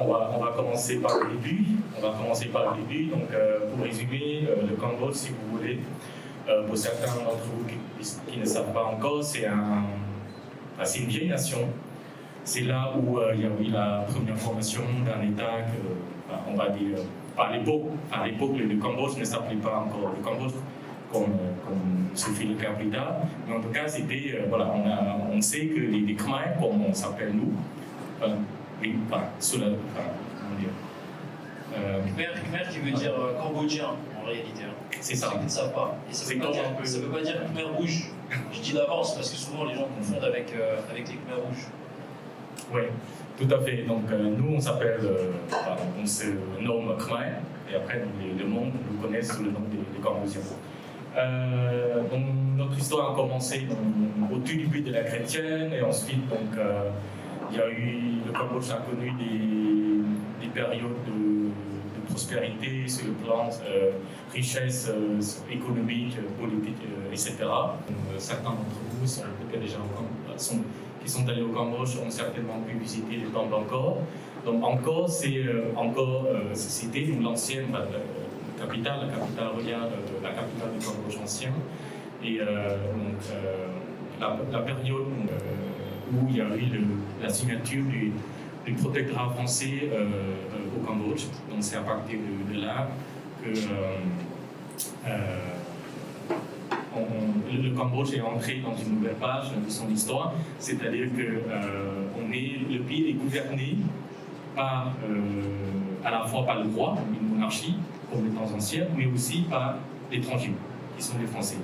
on va commencer par le début. Donc, pour résumer, le Cambodge, si vous voulez, pour certains d'entre vous qui ne savent pas encore, c'est une vieille nation. C'est là où il y a eu la première formation d'un État on va dire, à l'époque, le Cambodge ne s'appelait pas encore le Cambodge comme se fait le cas plus tard. Mais en tout cas, c'était, on sait que les Khmer, comme on s'appelle nous, comment dire, Khmer qui veut dire cambodgien en réalité. C'est ça. Ceux qui ne savent pas. Et ça ne veut pas dire Khmer rouge. Je dis d'avance parce que souvent les gens confondent avec les Khmer rouges. Oui, tout à fait. Donc nous, on s'appelle, on se nomme Khmer, et après le monde nous connaît sous le nom des Cambodgiens. Donc notre histoire a commencé au tout début de la chrétienne, et ensuite il y a eu, le Cambodge a connu des périodes de prospérité sur le plan richesse économique, politique, etc. Certains d'entre vous sont peut-être déjà qui sont allés au Cambodge ont certainement pu visiter les temples d'Angkor. Donc Angkor, c'était l'ancienne capitale, la capitale royale, la capitale du Cambodge ancien. Et la période où il y a eu la signature du protectorat français au Cambodge. Donc c'est à partir de là que le Cambodge est entré dans une nouvelle page de son histoire, c'est-à-dire que le pays est gouverné à la fois par le roi, une monarchie, comme les temps anciens, mais aussi par l'étranger, qui sont les Français.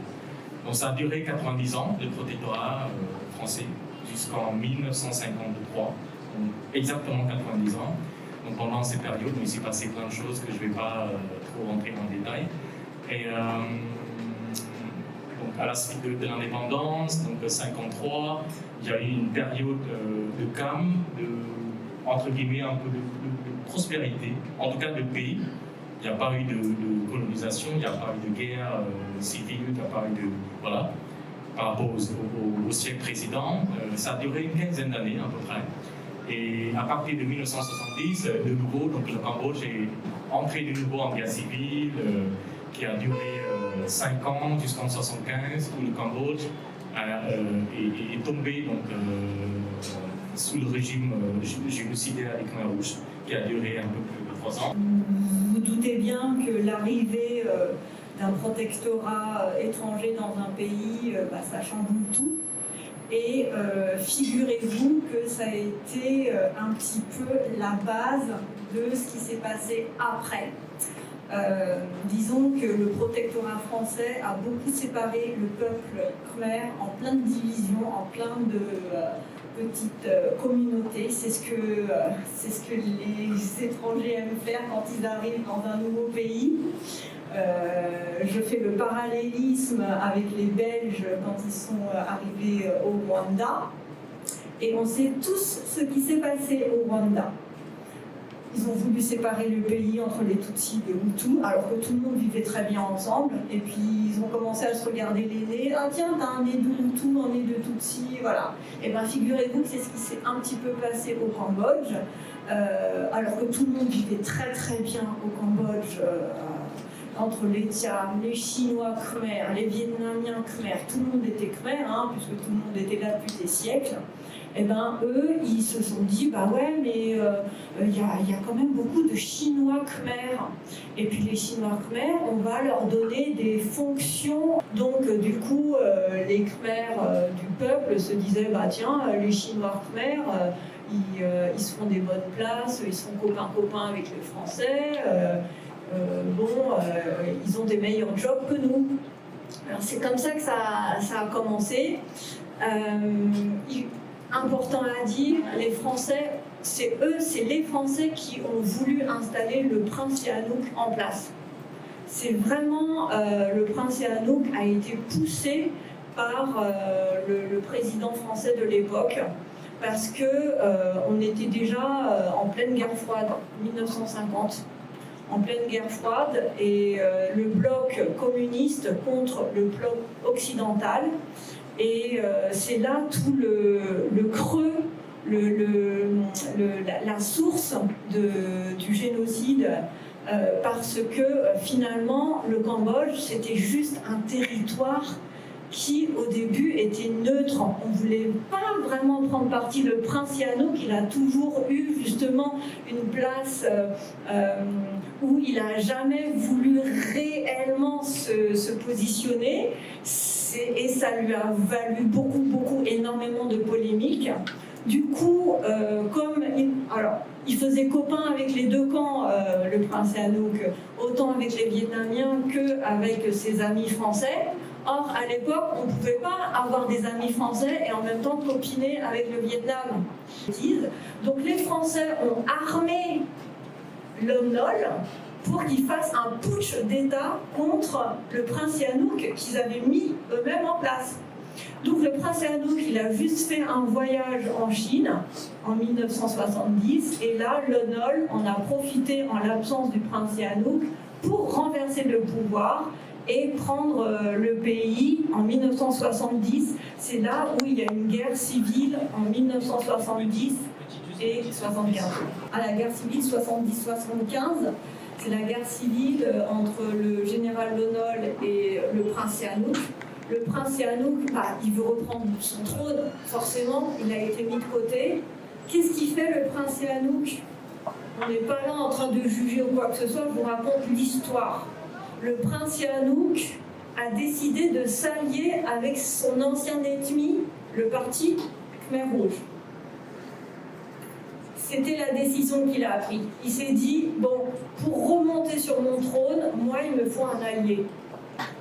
Donc ça a duré 90 ans, le protectorat français, jusqu'en 1953, donc exactement 90 ans. Donc pendant ces périodes, il s'est passé plein de choses que je ne vais pas trop rentrer dans le détail. Et donc à la suite de l'indépendance, donc 1953, il y a eu une période de calme, entre guillemets un peu de prospérité, en tout cas de paix. Il n'y a pas eu de colonisation, il n'y a pas eu de guerre civile, il n'y a pas eu de... Voilà. Par rapport au siècle précédent, ça a duré une quinzaine d'années à peu près. Et à partir de 1970, de nouveau, donc le Cambodge est entré de nouveau en guerre civile, qui a duré 5 ans jusqu'en 1975, où le Cambodge est tombé sous le régime génocidaire des Khmer rouges, qui a duré un peu plus de 3 ans. Vous doutez bien que l'arrivée d'un protectorat étranger dans un pays, ça chamboule tout. Et figurez-vous que ça a été un petit peu la base de ce qui s'est passé après. Disons que le protectorat français a beaucoup séparé le peuple khmer en plein de divisions, en plein de petites communautés. C'est ce que les étrangers aiment faire quand ils arrivent dans un nouveau pays. Je fais le parallélisme avec les Belges quand ils sont arrivés au Rwanda. Et on sait tous ce qui s'est passé au Rwanda. Ils ont voulu séparer le pays entre les Tutsis et les Hutus, alors que tout le monde vivait très bien ensemble. Et puis ils ont commencé à se regarder les nez. Ah tiens, t'as un nez de Hutu, un nez de Tutsi, voilà. Et bien figurez-vous que c'est ce qui s'est un petit peu passé au Cambodge, alors que tout le monde vivait très très bien au Cambodge. Entre les Tiam, les Chinois Khmer, les Vietnamiens Khmer, tout le monde était Khmer, puisque tout le monde était là depuis des siècles. Et ben eux, ils se sont dit, bah ouais, mais il y a quand même beaucoup de Chinois Khmer. Et puis les Chinois Khmer, on va leur donner des fonctions. Donc du coup, les Khmer du peuple se disaient, bah tiens, les Chinois Khmer, ils se font des bonnes places, ils sont copains avec les Français. Ils ont des meilleurs jobs que nous. Alors c'est comme ça que ça a commencé. Important à dire, les Français, c'est les Français qui ont voulu installer le prince Sihanouk en place. C'est vraiment, le prince Sihanouk a été poussé par le président français de l'époque, parce que on était déjà en pleine guerre froide, 1950. En pleine guerre froide, et le bloc communiste contre le bloc occidental. Et c'est là tout le creux la source du génocide, parce que finalement le Cambodge c'était juste un territoire qui au début était neutre. On ne voulait pas vraiment prendre parti. Le prince Sihanouk, il a toujours eu justement une place où il n'a jamais voulu réellement se positionner, et ça lui a valu énormément de polémiques. Du coup, il faisait copain avec les deux camps, le prince Sihanouk, autant avec les Vietnamiens qu'avec ses amis français. Or, à l'époque, on ne pouvait pas avoir des amis français et en même temps copiner avec le Vietnam. Donc les Français ont armé Lon Nol pour qu'il fasse un putsch d'État contre le prince Sihanouk qu'ils avaient mis eux-mêmes en place. Donc le prince Sihanouk, il a juste fait un voyage en Chine en 1970 et là, Lon Nol en a profité en l'absence du prince Sihanouk pour renverser le pouvoir et prendre le pays en 1970. C'est là où il y a une guerre civile en 1970 et 75. À la guerre civile 70-75, c'est la guerre civile entre le général Lon Nol et le prince Sihanouk. Le prince Sihanouk, il veut reprendre son trône, forcément, il a été mis de côté. Qu'est-ce qu'il fait le prince Sihanouk? On n'est pas là en train de juger ou quoi que ce soit, je vous raconte l'histoire. Le prince Sihanouk a décidé de s'allier avec son ancien ennemi, le parti Khmer Rouge. C'était la décision qu'il a prise. Il s'est dit, bon, pour remonter sur mon trône, moi, il me faut un allié.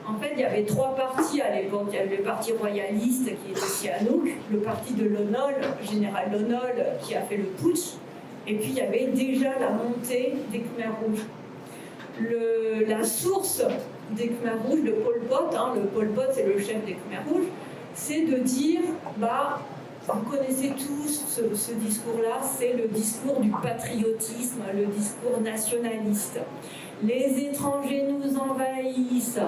En fait, il y avait trois partis à l'époque. Il y avait le parti royaliste qui était Sihanouk, le parti de Lon Nol, le général Lon Nol qui a fait le putsch, et puis il y avait déjà la montée des Khmer Rouges. La source des Khmer Rouges, le Pol Pot, le Pol Pot c'est le chef des Khmer Rouges, c'est de dire, vous connaissez tous ce discours-là, c'est le discours du patriotisme, le discours nationaliste. Les étrangers nous envahissent,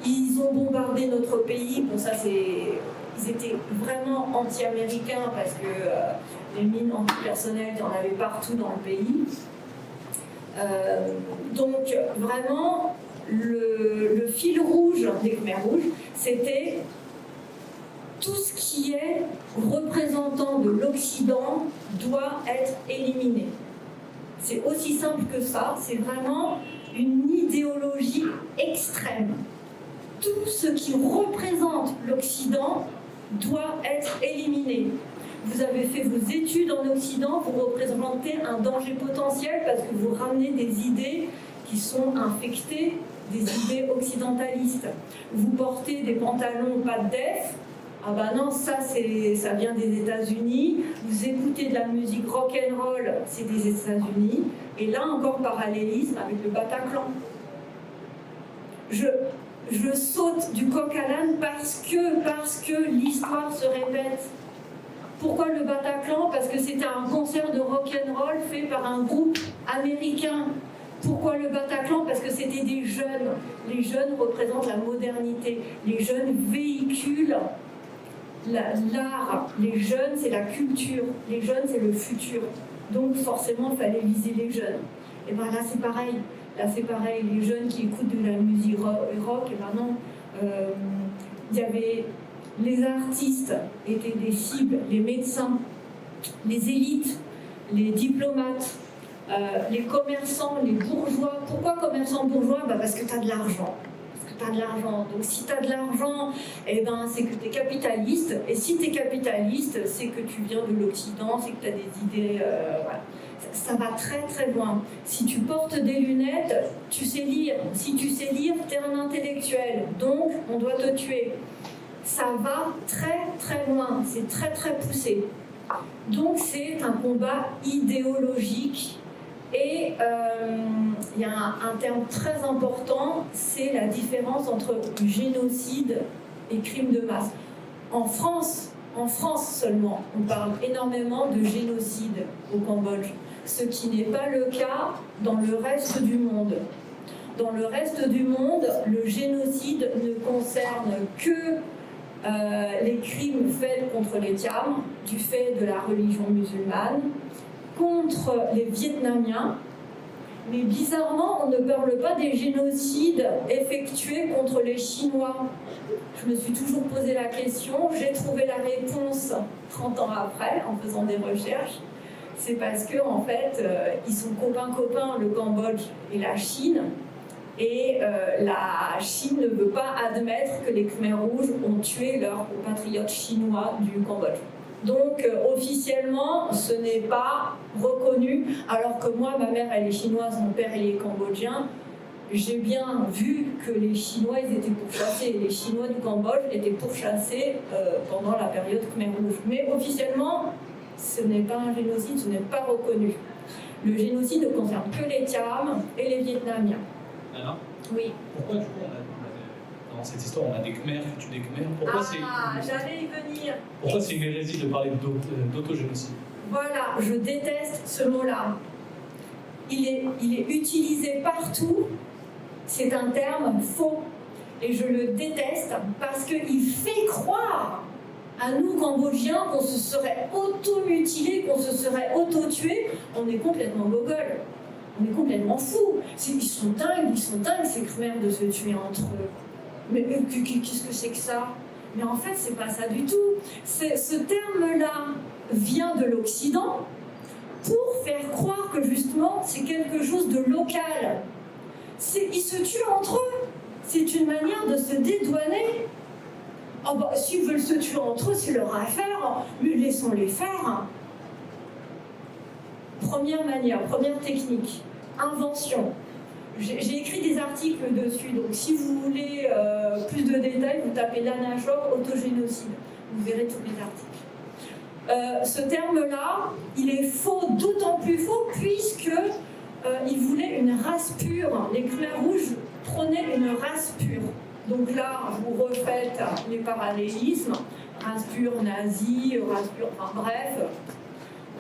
ils ont bombardé notre pays. Bon, ça ils étaient vraiment anti-américains parce que les mines antipersonnelles, il y en avait partout dans le pays. Donc vraiment, le fil rouge des Khmer Rouges, c'était tout ce qui est représentant de l'Occident doit être éliminé. C'est aussi simple que ça, c'est vraiment une idéologie extrême. Tout ce qui représente l'Occident doit être éliminé. Vous avez fait vos études en Occident, vous représentez un danger potentiel parce que vous ramenez des idées qui sont infectées, des idées occidentalistes. Vous portez des pantalons pas de def, non, ça vient des États-Unis. Vous écoutez de la musique rock'n'roll, c'est des États-Unis. Et là encore parallélisme avec le Bataclan. Je saute du coq à l'âne parce que l'histoire se répète. Pourquoi le Bataclan? Parce que c'était un concert de rock'n'roll fait par un groupe américain. Pourquoi le Bataclan? Parce que c'était des jeunes. Les jeunes représentent la modernité. Les jeunes véhiculent l'art. Les jeunes, c'est la culture. Les jeunes, c'est le futur. Donc forcément, il fallait viser les jeunes. Et bien là, c'est pareil. Là, c'est pareil. Les jeunes qui écoutent de la musique rock, et ben non. Il y avait... Les artistes étaient des cibles, les médecins, les élites, les diplomates, les commerçants, les bourgeois. Pourquoi commerçants bourgeois? Parce que tu as de l'argent. Donc si tu as de l'argent, c'est que tu es capitaliste. Et si tu es capitaliste, c'est que tu viens de l'Occident, c'est que tu as des idées... voilà. Ça va très très loin. Si tu portes des lunettes, tu sais lire. Si tu sais lire, tu es un intellectuel. Donc, on doit te tuer. Ça va très très loin. C'est très très poussé. Donc, c'est un combat idéologique. Et il y a un terme très important, c'est la différence entre génocide et crime de masse. En France seulement, on parle énormément de génocide au Cambodge, ce qui n'est pas le cas dans le reste du monde. Dans le reste du monde, le génocide ne concerne que les crimes faits contre les Thiam, du fait de la religion musulmane, contre les Vietnamiens. Mais bizarrement, on ne parle pas des génocides effectués contre les Chinois. Je me suis toujours posé la question, j'ai trouvé la réponse 30 ans après, en faisant des recherches. C'est parce que en fait, ils sont copains, le Cambodge et la Chine. Et la Chine ne veut pas admettre que les Khmers rouges ont tué leurs compatriotes chinois du Cambodge. Donc officiellement, ce n'est pas reconnu, alors que moi, ma mère, elle est chinoise, mon père, il est cambodgien. J'ai bien vu que les Chinois, ils étaient pourchassés. Les Chinois du Cambodge étaient pourchassés pendant la période Khmer Rouge. Mais officiellement, ce n'est pas un génocide, ce n'est pas reconnu. Le génocide ne concerne que les Thiam et les Vietnamiens. Anna ? Oui. Pourquoi, du coup, dans cette histoire, on a des Khmers qui tuent des Khmers ? Pourquoi j'allais y venir. Pourquoi c'est une hérésie de parler d'autogénocide ? Voilà, je déteste ce mot-là. Il est utilisé partout. C'est un terme faux. Et je le déteste parce qu'il fait croire à nous, Cambodgiens, qu'on se serait auto-mutilé, qu'on se serait auto-tué. On est complètement gogol. On est complètement fous. Ils sont dingues, ces Khmers, de se tuer entre eux. Mais qu'est-ce que c'est que ça ? Mais en fait, c'est pas ça du tout. Ce terme-là vient de l'Occident pour faire croire que justement, c'est quelque chose de local. Ils se tuent entre eux. C'est une manière de se dédouaner. Oh bah, s'ils veulent se tuer entre eux, c'est leur affaire. Mais laissons-les faire. Première manière, première technique, invention. J'ai écrit des articles dessus, donc si vous voulez plus de détails, vous tapez Lana Shore, autogénocide. Vous verrez tous les articles. Ce terme-là, il est faux, d'autant plus faux, puisque il voulait une race pure. Les Khmers rouges prônaient une race pure. Donc là, vous refaites les parallélismes, race pure nazie, race pure, enfin bref,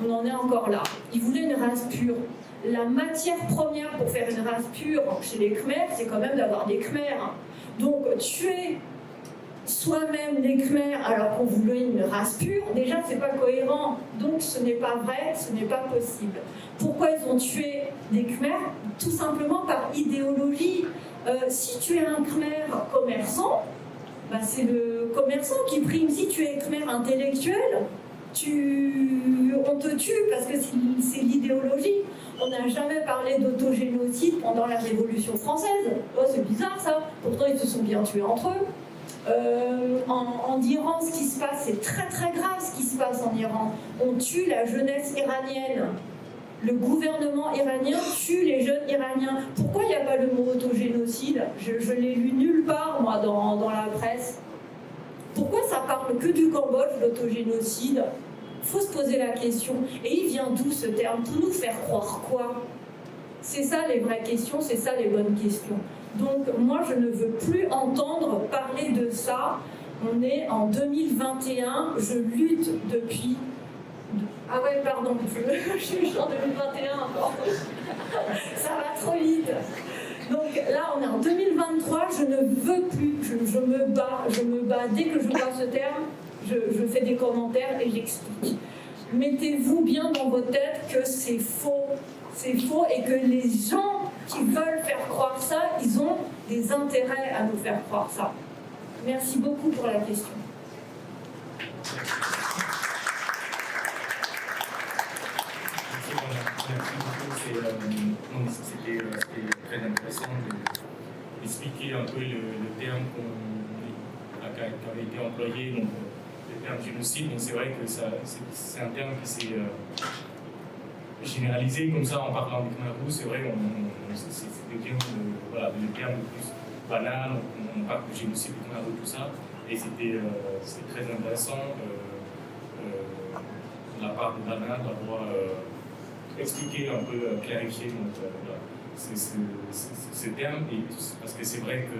on en est encore là. Ils voulaient une race pure. La matière première pour faire une race pure chez les Khmers, c'est quand même d'avoir des Khmers. Donc tuer soi-même les Khmers alors qu'on voulait une race pure, déjà c'est pas cohérent. Donc ce n'est pas vrai, ce n'est pas possible. Pourquoi ils ont tué des Khmers ? Tout simplement par idéologie. Si tu es un Khmer commerçant, bah c'est le commerçant qui prime. Si tu es Khmer intellectuel, on te tue parce que c'est l'idéologie. On n'a jamais parlé d'autogénocide pendant la Révolution française. Oh, c'est bizarre ça. Pourtant, ils se sont bien tués entre eux. En Iran, ce qui se passe, c'est très très grave ce qui se passe en Iran. On tue la jeunesse iranienne. Le gouvernement iranien tue les jeunes iraniens. Pourquoi il n'y a pas le mot autogénocide ? Je l'ai lu nulle part, moi, dans la presse. Pourquoi ça parle que du Cambodge, l'autogénocide ? Il faut se poser la question. Et il vient d'où ce terme ? Pour nous faire croire quoi ? C'est ça les vraies questions, c'est ça les bonnes questions. Donc moi, je ne veux plus entendre parler de ça. On est en 2021, je lutte depuis... Ah ouais, pardon, je suis en 2021 encore. Ça va trop vite. Donc là, on est en 2023, je ne veux plus, je me bats. Dès que je vois ce terme, je fais des commentaires et j'explique. Mettez-vous bien dans votre tête que c'est faux et que les gens qui veulent faire croire ça, ils ont des intérêts à nous faire croire ça. Merci beaucoup pour la question. C'était très intéressant d'expliquer un peu le terme qui avait été employé, donc le terme génocide. Donc c'est vrai que c'est un terme qui s'est généralisé comme ça en parlant des Khmers rouges. C'est vrai, c'est le terme le plus banal. On parle de génocide des Khmers rouges, tout ça. Et c'était très intéressant de la part de Dana d'avoir expliquer un peu, clarifier ce terme, parce que c'est vrai que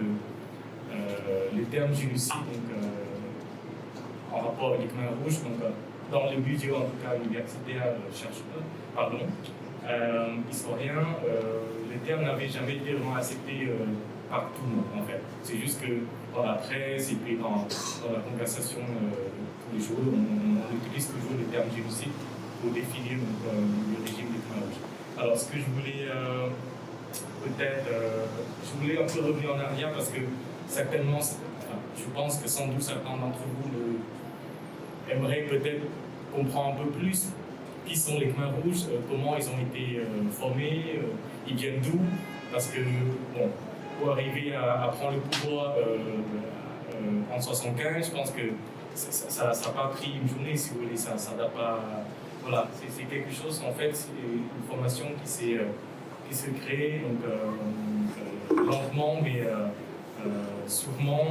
le terme génocide, en rapport avec les Khmers rouges, dans le budget en tout cas universitaire, historien, le terme n'avait jamais été vraiment accepté par tout le monde en fait. C'est juste que dans la presse et puis dans la conversation tous les jours, on utilise toujours le terme génocide pour définir le régime des Khmers rouges. Alors ce que je voulais je voulais un peu revenir en arrière parce que certainement, je pense que sans doute certains d'entre vous aimeraient peut-être comprendre un peu plus qui sont les Khmers rouges, comment ils ont été formés, ils viennent d'où, parce que bon, pour arriver à prendre le pouvoir en 1975, je pense que ça n'a pas pris une journée, si vous voulez, ça date pas. Voilà, c'est quelque chose, en fait, c'est une formation qui se crée donc, lentement, mais sûrement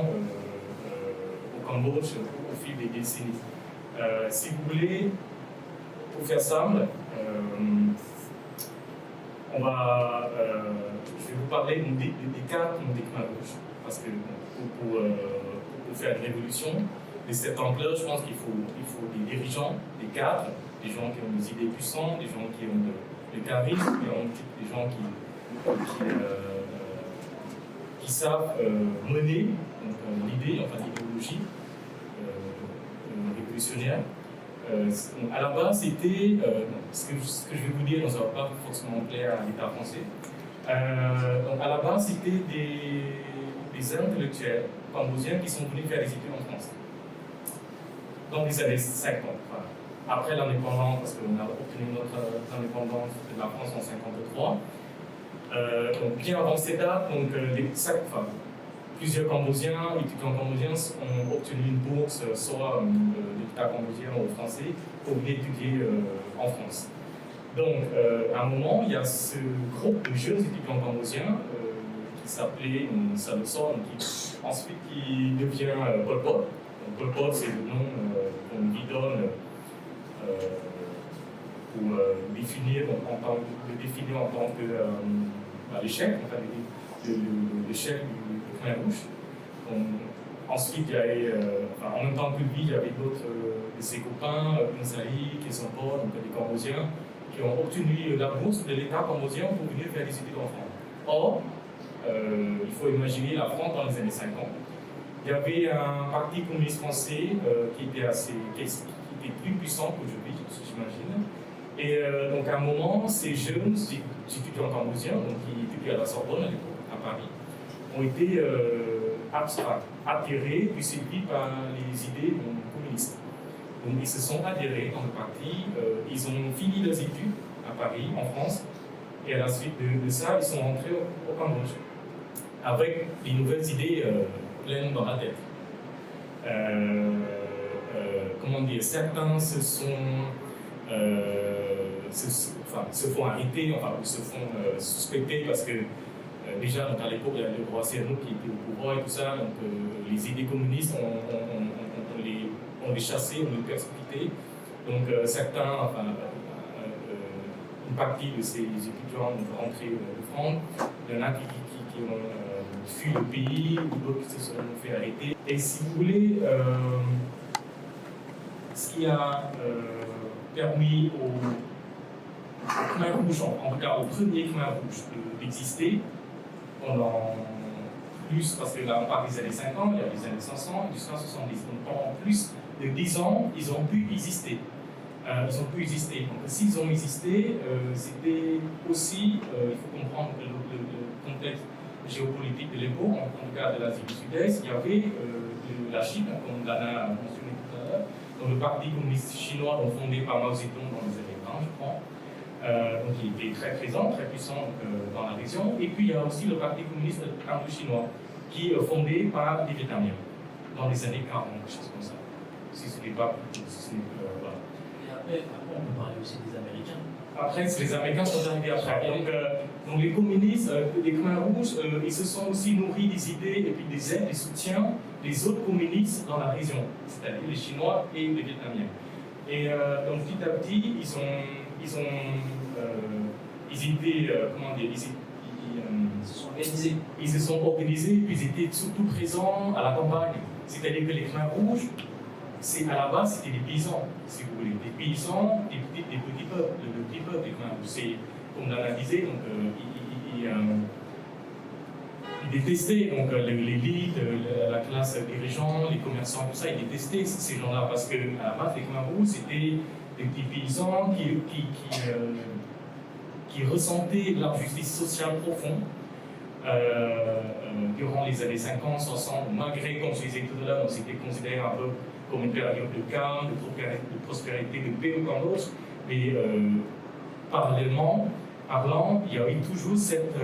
au Cambodge au fil des décennies. Si vous voulez, pour faire simple, je vais vous parler des cadres des Khmers rouges, parce que pour faire une révolution de cette ampleur, je pense qu'il faut des dirigeants, des cadres, des gens qui ont des idées puissantes, des gens qui ont le charisme, des gens qui savent mener l'idée, enfin l'idéologie révolutionnaire. À la base, c'était, ce que je vais vous dire, ça ne va pas forcément plaire à l'État français. Donc à la base, c'était des intellectuels cambodgiens qui sont venus faire des études en France. Dans les années 50, enfin, après l'indépendance, parce qu'on a obtenu notre indépendance de la France en 1953. Donc bien avant cette date, donc, plusieurs Cambodgiens, étudiants cambodgiens ont obtenu une bourse, soit de l'État cambodgien ou français, pour venir étudier en France. Donc, à un moment, il y a ce groupe de jeunes étudiants cambodgiens qui s'appelait Salosson, qui devient Pol Pot. Pol Pot, c'est le nom qu'on lui donne pour le définir en tant que le chef, le chef du Khmer rouge. Ensuite, il y avait, en même temps que lui, il y avait d'autres de ses copains, Unsaï, Kesompo, donc des Cambodgiens, qui ont obtenu la bourse de l'État cambodgien pour venir faire des études en France. Or, il faut imaginer la France dans les années 50. Il y avait un parti communiste français qui était plus puissant qu'aujourd'hui, j'imagine. Et donc à un moment, ces jeunes étudiants cambodgiens, donc qui étudiaient à la Sorbonne à l'époque, à Paris, ont été attirés puis séduits par les idées communistes. Donc ils se sont adhérés dans le parti, ils ont fini leurs études à Paris, en France, et à la suite de ça, ils sont rentrés au Cambodge, avec les nouvelles idées pleines dans la tête. Comment dire, certains se font arrêter, ou se font suspecter parce que déjà donc à l'époque il y avait le roi Sihanouk qui était au pouvoir et tout ça, donc les idées communistes on les chassait, on les persécutait. Donc certains, une partie de ces étudiants ont rentré de France, il y en a qui ont fui le pays, ou d'autres qui se sont fait arrêter. Et si vous voulez, ce qui a permis aux Khmer rouges, en tout cas au premier Khmer rouge, d'exister pendant plus, parce que là on parle des années 50, il y a les années 500, jusqu'à 70, donc pendant plus de 10 ans, ils ont pu exister. Donc s'ils ont existé, c'était aussi, il faut comprendre le contexte géopolitique de l'époque, en tout cas de l'Asie du Sud-Est, il y avait la Chine, comme Dana a mentionné tout à l'heure, donc le parti communiste chinois fondé par Mao Zedong dans les années 20, je crois. Donc il était très présent, très puissant dans la région. Et puis il y a aussi le parti communiste indo-chinois, qui est fondé par les Vietnamiens dans les années 40, quelque chose comme ça. Si ce n'est pas plus, voilà. Et après, on peut parler aussi des Américains. Après, les Américains sont arrivés après. Donc les communistes, les Khmer rouges, ils se sont aussi nourris des idées et puis des aides, des soutiens des autres communistes dans la région, c'est-à-dire les Chinois et les Vietnamiens. Et donc petit à petit, ils se sont organisés, puis ils étaient surtout présents à la campagne. C'est-à-dire que les Khmer rouges, à la base, c'était des paysans, si vous voulez, des paysans, des petits peuples, le petit peuple des Khmer rouges. C'est, comme Dana disait, donc, ils détestaient donc l'élite, la classe dirigeante, les commerçants, tout ça, ils détestaient ces gens-là parce qu'à la base, les Khmers rouges, c'était des petits paysans qui ressentaient l'injustice sociale profonde durant les années 50, 60, malgré, comme je disais tout à l'heure, c'était considéré un peu comme une période de calme, de prospérité, de paix au Cambodge, mais parallèlement, il y a eu toujours cette,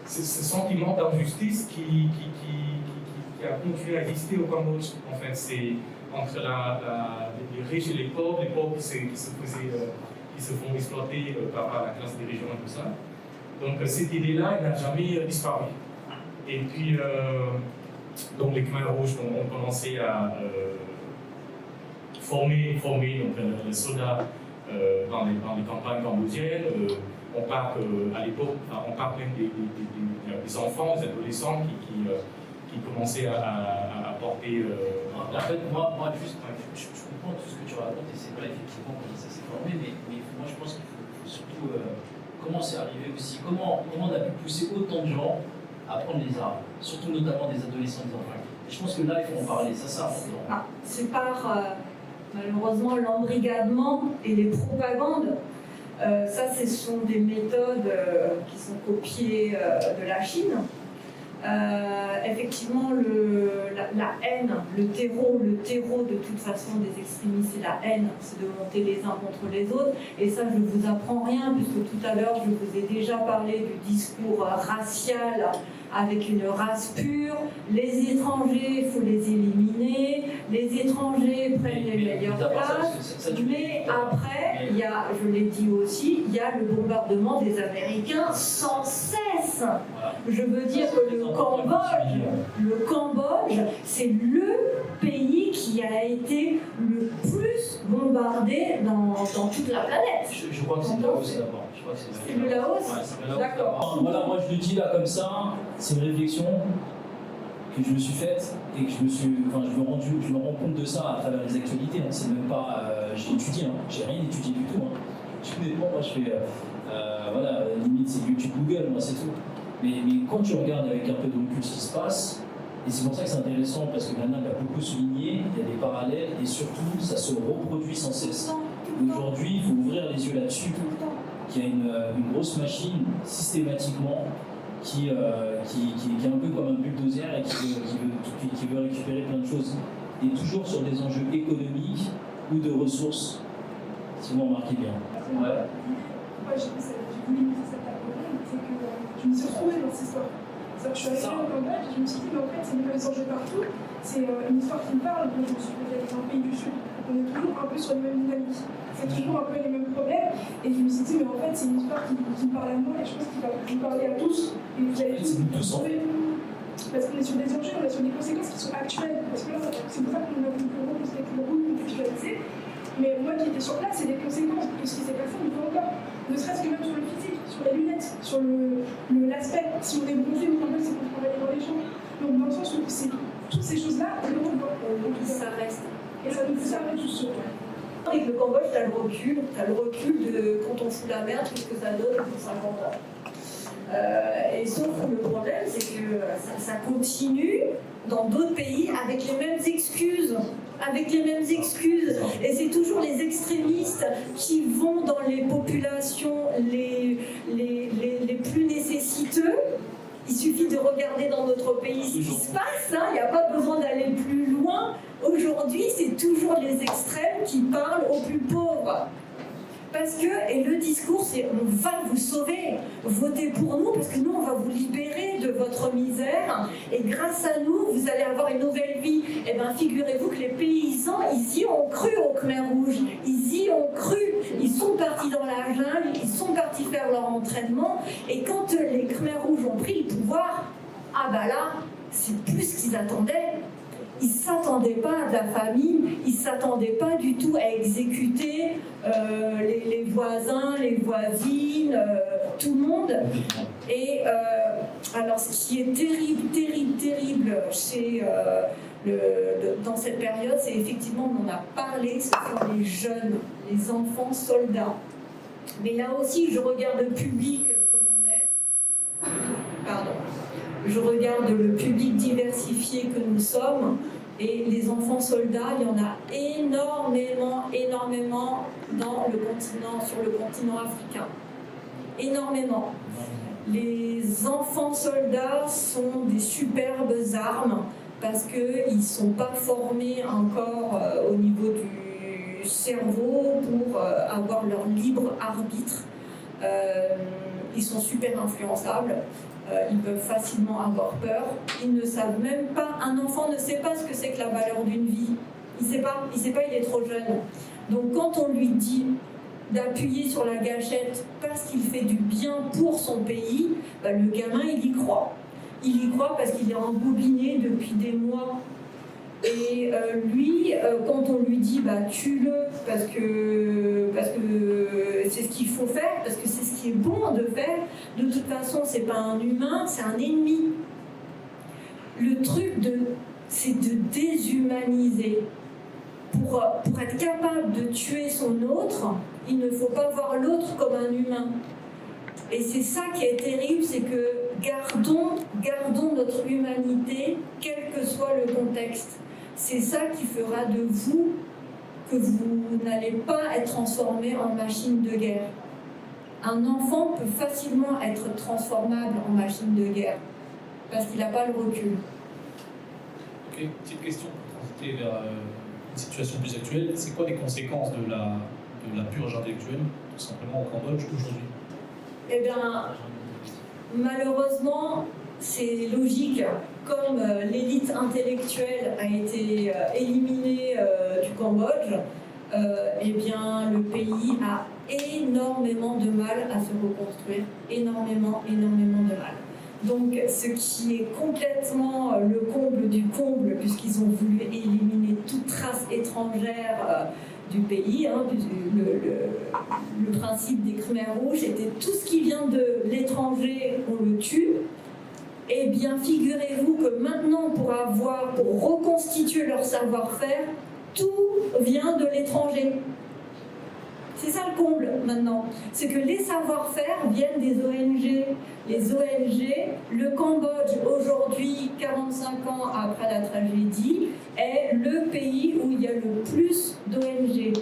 ce sentiment d'injustice qui a continué à exister au Cambodge. En fait, c'est entre les riches et les pauvres qui se font exploiter par la classe dirigeante et tout ça. Donc cette idée-là, elle n'a jamais disparu. Et puis, donc les Khmers rouges ont commencé à former donc, les soldats dans les campagnes cambodgiennes. On parle à l'époque, on parle même des enfants, des adolescents qui commençaient à porter. En fait, moi juste, je comprends tout ce que tu racontes et c'est vrai effectivement comment ça s'est formé, mais moi je pense qu'il faut surtout comment c'est arrivé aussi, comment on a pu pousser autant de gens à prendre les armes, surtout notamment des adolescents, des enfants. Et je pense que là il faut en parler, ça important. C'est par malheureusement l'embrigadement et les propagandes. Ça, ce sont des méthodes qui sont copiées de la Chine. Effectivement, la haine, le terreau de toute façon des extrémistes, c'est la haine, c'est de monter les uns contre les autres. Et ça, je ne vous apprends rien, puisque tout à l'heure, je vous ai déjà parlé du discours racial avec une race pure. Les étrangers, il faut les éliminer. Les étrangers prennent les meilleures places. Mais après, il y a, je l'ai dit aussi, il y a le bombardement des Américains sans cesse. Je veux dire que le Cambodge, c'est le pays qui a été le plus bombardé dans toute la planète. Je crois que c'est le Laos d'abord. C'est le Laos. Ouais, d'accord. Voilà, moi je le dis là comme ça, c'est une réflexion que je me suis faite et que je me rends compte de ça à travers les actualités. C'est même pas, j'ai étudié, j'ai rien étudié du tout. Honnêtement, moi je fais, voilà, limite c'est YouTube, Google, moi c'est tout. Mais quand tu regardes avec un peu de recul ce qui se passe, et c'est pour ça que c'est intéressant, parce que Nana l'a beaucoup souligné, il y a des parallèles, et surtout, ça se reproduit sans cesse. Aujourd'hui, il faut ouvrir les yeux là-dessus, qu'il y a une grosse machine, systématiquement, qui est un peu comme un bulldozer et qui veut récupérer plein de choses. Et toujours sur des enjeux économiques ou de ressources, si vous remarquez bien. Ouais. Moi, j'ai voulu imiter cette approche, c'est que je me suis retrouvée dans cette histoire. Je suis arrivée au Cambodge et je me suis dit, mais en fait, c'est des enjeux partout. C'est une histoire qui me parle. Moi, je me suis posée avec un pays du Sud. On est toujours un peu sur les mêmes dynamiques. C'est toujours un peu les mêmes problèmes. Et je me suis dit, mais en fait, c'est une histoire qui me parle à moi et je pense qu'il va vous parler à tous. Et vous allez tous vous trouver. Parce qu'on est sur des enjeux, on est sur des conséquences qui sont actuelles. Parce que là, c'est pour ça qu'on a voulu contextualiser. Mais moi qui étais sur place, c'est des conséquences de ce qui s'est passé, on peut encore. Ne serait-ce que même sur le physique, sur les lunettes, sur l'aspect. Si on est bronzé ou pas, c'est pour travailler dans les gens. Donc dans le sens où c'est toutes ces choses-là, Ça reste. Et ça nous pousse à tous sur toi. Avec le Cambodge, tu as le recul de quand on fout la merde, qu'est-ce que ça donne pour 50 ans. Et sauf que le problème, c'est que ça continue dans d'autres pays avec les mêmes excuses. Et c'est toujours les extrémistes qui vont dans les populations les plus nécessiteux. Il suffit de regarder dans notre pays ce qui se passe, il n'y a pas besoin d'aller plus loin. Aujourd'hui, c'est toujours les extrêmes qui parlent aux plus pauvres. Parce que, et le discours, c'est on va vous sauver, votez pour nous, parce que nous, on va vous libérer de votre misère, et grâce à nous, vous allez avoir une nouvelle vie. Eh bien, figurez-vous que les paysans, ils y ont cru aux Khmers rouges, ils y ont cru, ils sont partis dans la jungle, ils sont partis faire leur entraînement, et quand les Khmers rouges ont pris le pouvoir, ah bah là, c'est plus ce qu'ils attendaient. Ils ne s'attendaient pas à de la famine, ils ne s'attendaient pas du tout à exécuter les voisins, les voisines, tout le monde. Et alors ce qui est terrible chez, dans cette période, c'est effectivement, on en a parlé, ce sont les jeunes, les enfants soldats. Mais là aussi, je regarde le public comme on est. je regarde le public diversifié que nous sommes, et les enfants soldats, il y en a énormément sur le continent africain. Énormément. Les enfants soldats sont des superbes armes parce qu'ils ne sont pas formés encore au niveau du cerveau pour avoir leur libre arbitre. Ils sont super influençables. Ils peuvent facilement avoir peur. Ils ne savent même pas, un enfant ne sait pas ce que c'est que la valeur d'une vie. Il ne sait pas, il est trop jeune. Donc quand on lui dit d'appuyer sur la gâchette parce qu'il fait du bien pour son pays, bah, le gamin il y croit. Il y croit parce qu'il est embobiné depuis des mois. Et lui, quand on lui dit bah, tue-le parce que c'est ce qu'il faut faire, parce que c'est ce qui est bon de faire, de toute façon c'est pas un humain, c'est un ennemi. Le truc c'est de déshumaniser. Pour être capable de tuer son autre, il ne faut pas voir l'autre comme un humain. Et c'est ça qui est terrible, c'est que gardons notre humanité, quel que soit le contexte. C'est ça qui fera de vous que vous n'allez pas être transformé en machine de guerre. Un enfant peut facilement être transformable en machine de guerre, parce qu'il n'a pas le recul. Ok, petite question pour transiter vers une situation plus actuelle. C'est quoi les conséquences de la purge intellectuelle, tout simplement, au Cambodge aujourd'hui? Eh bien, malheureusement, c'est logique. Comme l'élite intellectuelle a été éliminée du Cambodge, eh bien, le pays a énormément de mal à se reconstruire. Énormément de mal. Donc, ce qui est complètement le comble du comble, puisqu'ils ont voulu éliminer toute trace étrangère du pays, hein, le principe des Khmers rouges, c'était tout ce qui vient de l'étranger, on le tue. Eh bien, figurez-vous que maintenant, pour reconstituer leur savoir-faire, tout vient de l'étranger. C'est ça le comble maintenant. C'est que les savoir-faire viennent des ONG. Les ONG, le Cambodge aujourd'hui, 45 ans après la tragédie, est le pays où il y a le plus d'ONG.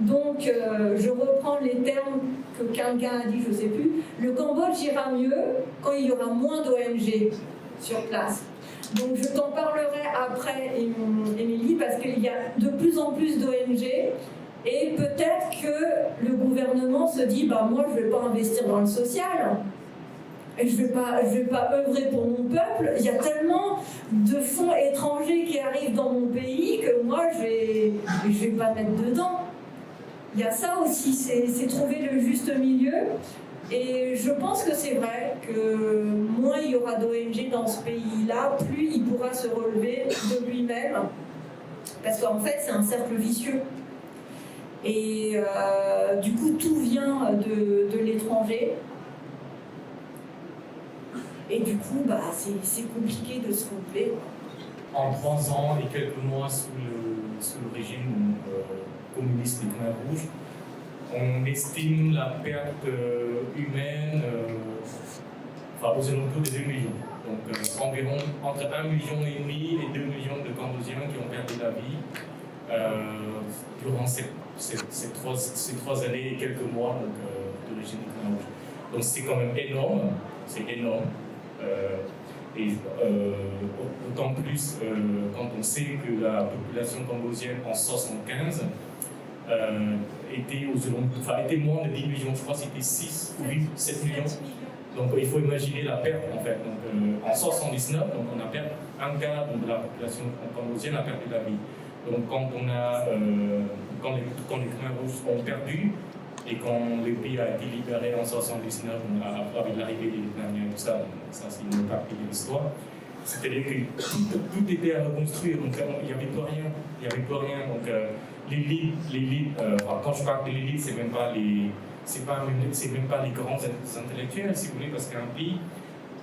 Donc, je reprends les termes que quelqu'un a dit, je ne sais plus. Le Cambodge ira mieux quand il y aura moins d'ONG sur place. Donc, je t'en parlerai après, Émilie, parce qu'il y a de plus en plus d'ONG. Et peut-être que le gouvernement se dit, bah, moi, je ne vais pas investir dans le social. Et je vais pas œuvrer pour mon peuple. Il y a tellement de fonds étrangers qui arrivent dans mon pays que moi, je vais pas mettre dedans. Il y a ça aussi, c'est trouver le juste milieu. Et je pense que c'est vrai que moins il y aura d'ONG dans ce pays-là, plus il pourra se relever de lui-même. Parce qu'en fait, c'est un cercle vicieux. Et du coup, tout vient de l'étranger. Et du coup, bah, c'est compliqué de se relever. En 3 ans et quelques mois sous le régime communiste des Khmers rouges, on estime la perte humaine aux alentours de 2 millions. Donc environ entre 1,5 million et 2 millions de Cambodgiens qui ont perdu la vie durant ces 3 années et quelques mois de régime des Khmers rouges. Donc c'est quand même énorme, c'est énorme. D'autant plus quand on sait que la population cambodgienne en 1975 était moins de 10 millions, je crois que c'était 6 ou 8, 7 millions. Donc il faut imaginer la perte en fait. Donc, en 1979, donc, on a perdu un quart de la population cambodgienne a perdu la vie. Donc quand les Khmers rouges ont perdu, et quand le pays a été libéré en 1979, avec l'arrivée des Vietnamiens et tout ça, ça c'est une partie de l'histoire, c'est-à-dire que tout était à reconstruire, donc il n'y avait plus rien. Donc l'élite, quand je parle de l'élite, c'est même pas les grands intellectuels, si vous voulez, parce qu'un pays,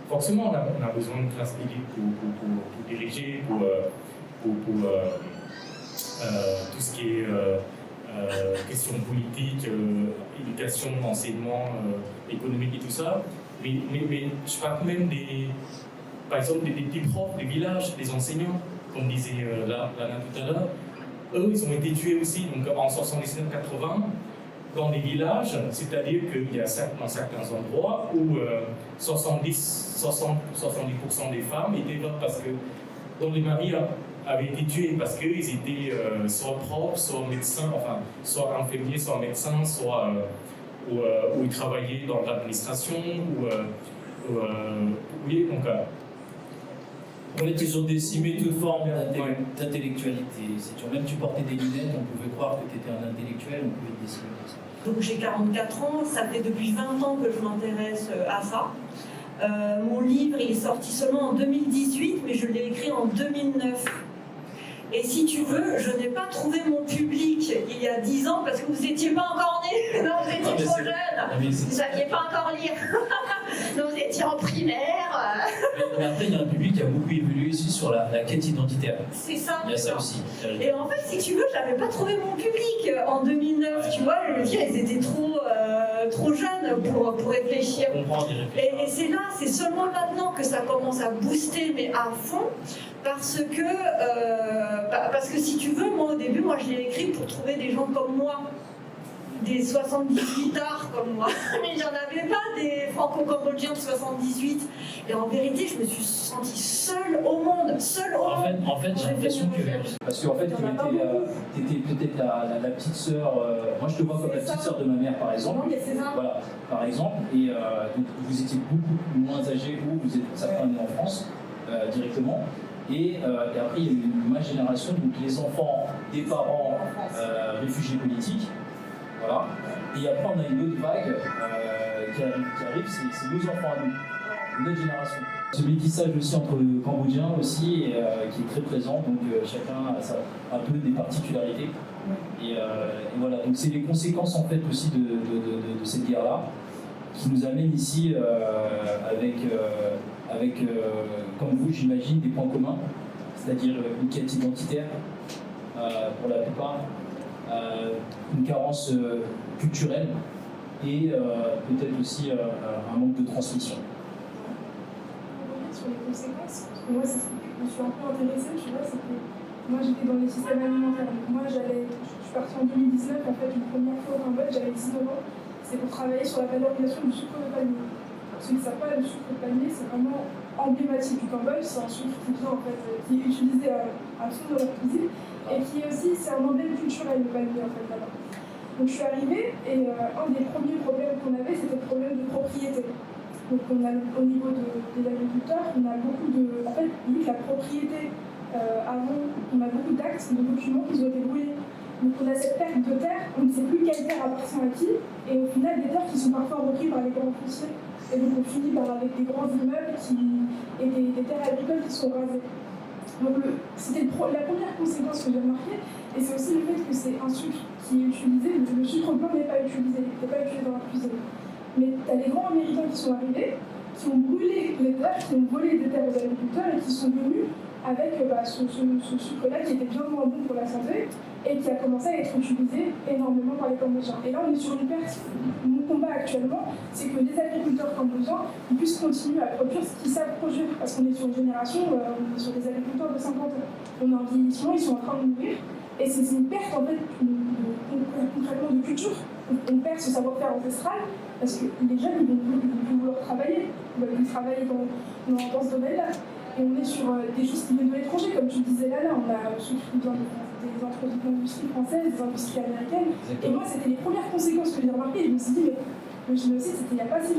forcément on a besoin de classe élite pour diriger, pour tout ce qui est questions politiques, éducation, enseignement, économique et tout ça. Mais je parle même par exemple, des petits profs des villages, des enseignants, comme disait Lana tout à l'heure, eux, ils ont été tués aussi, donc en 79-80, dans les villages, c'est-à-dire qu'il y a dans certains endroits où 70% des femmes étaient mortes parce que dont les maris avaient été tués parce qu'ils étaient soit profs, soit médecins, enfin, soit infirmiers, soit médecins, soit où ils travaillaient dans l'administration, oui, donc. En fait, ils ont décimé toute forme d'intellectualité. Même tu portais des lunettes, on pouvait croire que tu étais un intellectuel, on pouvait te décimer comme ça. Donc j'ai 44 ans, ça fait depuis 20 ans que je m'intéresse à ça. Mon livre il est sorti seulement en 2018, mais je l'ai écrit en 2009. Et si tu veux, je n'ai pas trouvé mon public il y a 10 ans parce que vous n'étiez pas encore nés. Non, vous étiez trop jeunes. Vous ne saviez pas encore lire. Donc vous étiez en primaire. Mais après, il y a un public qui a beaucoup évolué aussi sur la quête identitaire. C'est ça. Il y a ça aussi. Et en fait, si tu veux, je n'avais pas trouvé mon public en 2009. Tu vois, je veux dire, ils étaient trop jeunes pour réfléchir. Et c'est là, c'est seulement maintenant que ça commence à booster, mais à fond. Parce que si tu veux, moi au début, je l'ai écrit pour trouver des gens comme moi, des 78 arts comme moi, mais il n'y en avait pas des franco-cambodgiens de 78. Et en vérité, je me suis sentie seule au monde, En fait, j'ai l'impression que... Parce qu'en fait, tu étais peut-être la petite sœur... moi, je te vois comme la petite sœur de ma mère, par exemple. Voilà, par exemple. Et donc, vous étiez beaucoup moins âgés, vous êtes certains nés en France, directement. Et après, il y a eu ma génération, donc les enfants des parents réfugiés politiques. Voilà. Et après, on a une autre vague qui arrive, c'est nos enfants à nous, notre génération. Ce métissage aussi entre Cambodgiens aussi, qui est très présent, donc chacun a un peu des particularités. Et voilà, donc c'est les conséquences en fait aussi de cette guerre-là, qui nous amène ici avec comme vous, j'imagine, des points communs, c'est-à-dire une quête identitaire pour la plupart, une carence culturelle et peut-être aussi un manque de transmission. Sur les conséquences, parce que moi, c'est ce que je me suis un peu intéressée, tu vois, c'est que moi j'étais dans les systèmes alimentaires. Donc moi, je suis partie en 2019, en fait, une première fois au Cambodge, j'avais 19 ans, c'est pour travailler sur la valorisation du sucre de palmier. Pour ceux qui ne savent pas, le sucre de palmier, c'est vraiment emblématique du Cambodge, c'est un sucre qui vient, en fait, qui est utilisé à fond dans leur cuisine, et qui est aussi, c'est un emblème culturel, le palmier, en fait, là-bas. Donc je suis arrivée, et un des premiers problèmes qu'on avait, c'était le problème de propriété. Donc on a, au niveau des agriculteurs, on a beaucoup de... En fait, vu que la propriété, avant, on a beaucoup d'actes, de documents qui ont été brûlés. Donc on a cette perte de terre, on ne sait plus quelle terre appartient à qui, et au final des terres qui sont parfois reprises par les grands fonciers. Et donc on finit avec des grands immeubles et des terres agricoles qui sont rasées. Donc c'était la première conséquence que j'ai remarquée, et c'est aussi le fait que c'est un sucre qui est utilisé, le sucre blanc n'est pas utilisé dans la cuisine. Mais tu as les grands américains qui sont arrivés, qui ont brûlé les terres, qui ont volé des terres aux agriculteurs et qui sont venus avec ce sucre-là qui était bien moins bon pour la santé et qui a commencé à être utilisé énormément par les Cambodgiens. Et là, on est sur une perte. Mon combat actuellement, c'est que les agriculteurs cambodgiens puissent continuer à produire ce qu'ils savent produire. Parce qu'on est sur une génération, on est sur des agriculteurs de 50 ans. On a un vieillissement, ils sont en train de mourir. Et c'est une perte, en fait, concrètement de culture. On perd ce savoir-faire ancestral parce que les jeunes, ils vont plus vouloir travailler. Ils travaillent dans ce domaine-là. Et on est sur des choses qui viennent de l'étranger, comme tu disais là, on a ceux qui viennent des industries françaises, des industries américaines. Exactement. Et moi, c'était les premières conséquences que j'ai remarquées. Je me suis dit, mais le génocide, c'était il n'y a pas si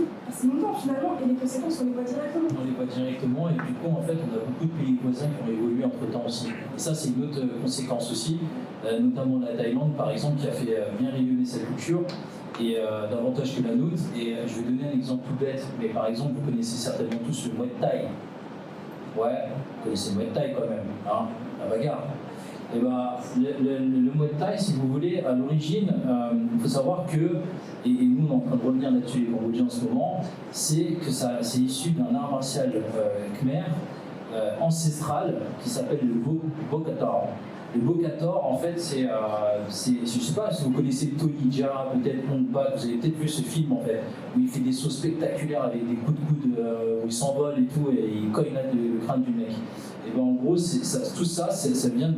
longtemps finalement, et les conséquences, on les voit directement. On les voit directement, et du coup, en fait, on a beaucoup de pays voisins qui ont évolué entre-temps aussi. Et ça, c'est une autre conséquence aussi, notamment la Thaïlande, par exemple, qui a fait bien rayonner sa culture, et davantage que la nôtre. Et je vais donner un exemple tout bête, mais par exemple, vous connaissez certainement tous le Muay Thai. Ouais, vous connaissez le Muay Thai quand même, hein, la bagarre. Et ben, le Muay Thai, si vous voulez, à l'origine, il faut savoir que, et nous on est en train de revenir là-dessus les Cambodgiens en ce moment, c'est que c'est issu d'un art martial khmer ancestral qui s'appelle le Bokator. Le Bokator, en fait, je sais pas si vous connaissez Tony Jaa, peut-être Honpa, vous avez peut-être vu ce film en fait, où il fait des sauts spectaculaires avec des coups de coude où il s'envole et tout, et il cogne le crâne du mec. Et ben en gros, tout ça, ça vient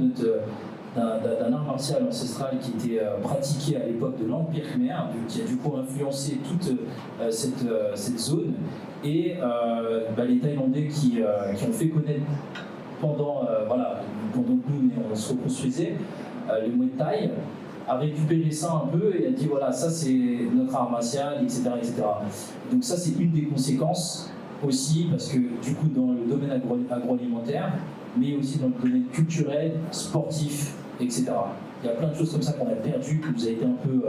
d'un art martial ancestral qui était pratiqué à l'époque de l'Empire Khmer, qui a du coup influencé toute cette zone. Et les Thaïlandais qui ont fait connaître pendant que nous on se reconstruisait, le Muay Thai a récupéré ça un peu et a dit voilà, ça c'est notre art martial, etc., etc. Donc ça c'est une des conséquences aussi, parce que du coup dans le domaine agroalimentaire, mais aussi dans le domaine culturel, sportif, etc. Il y a plein de choses comme ça qu'on a perdues, que vous avez été un peu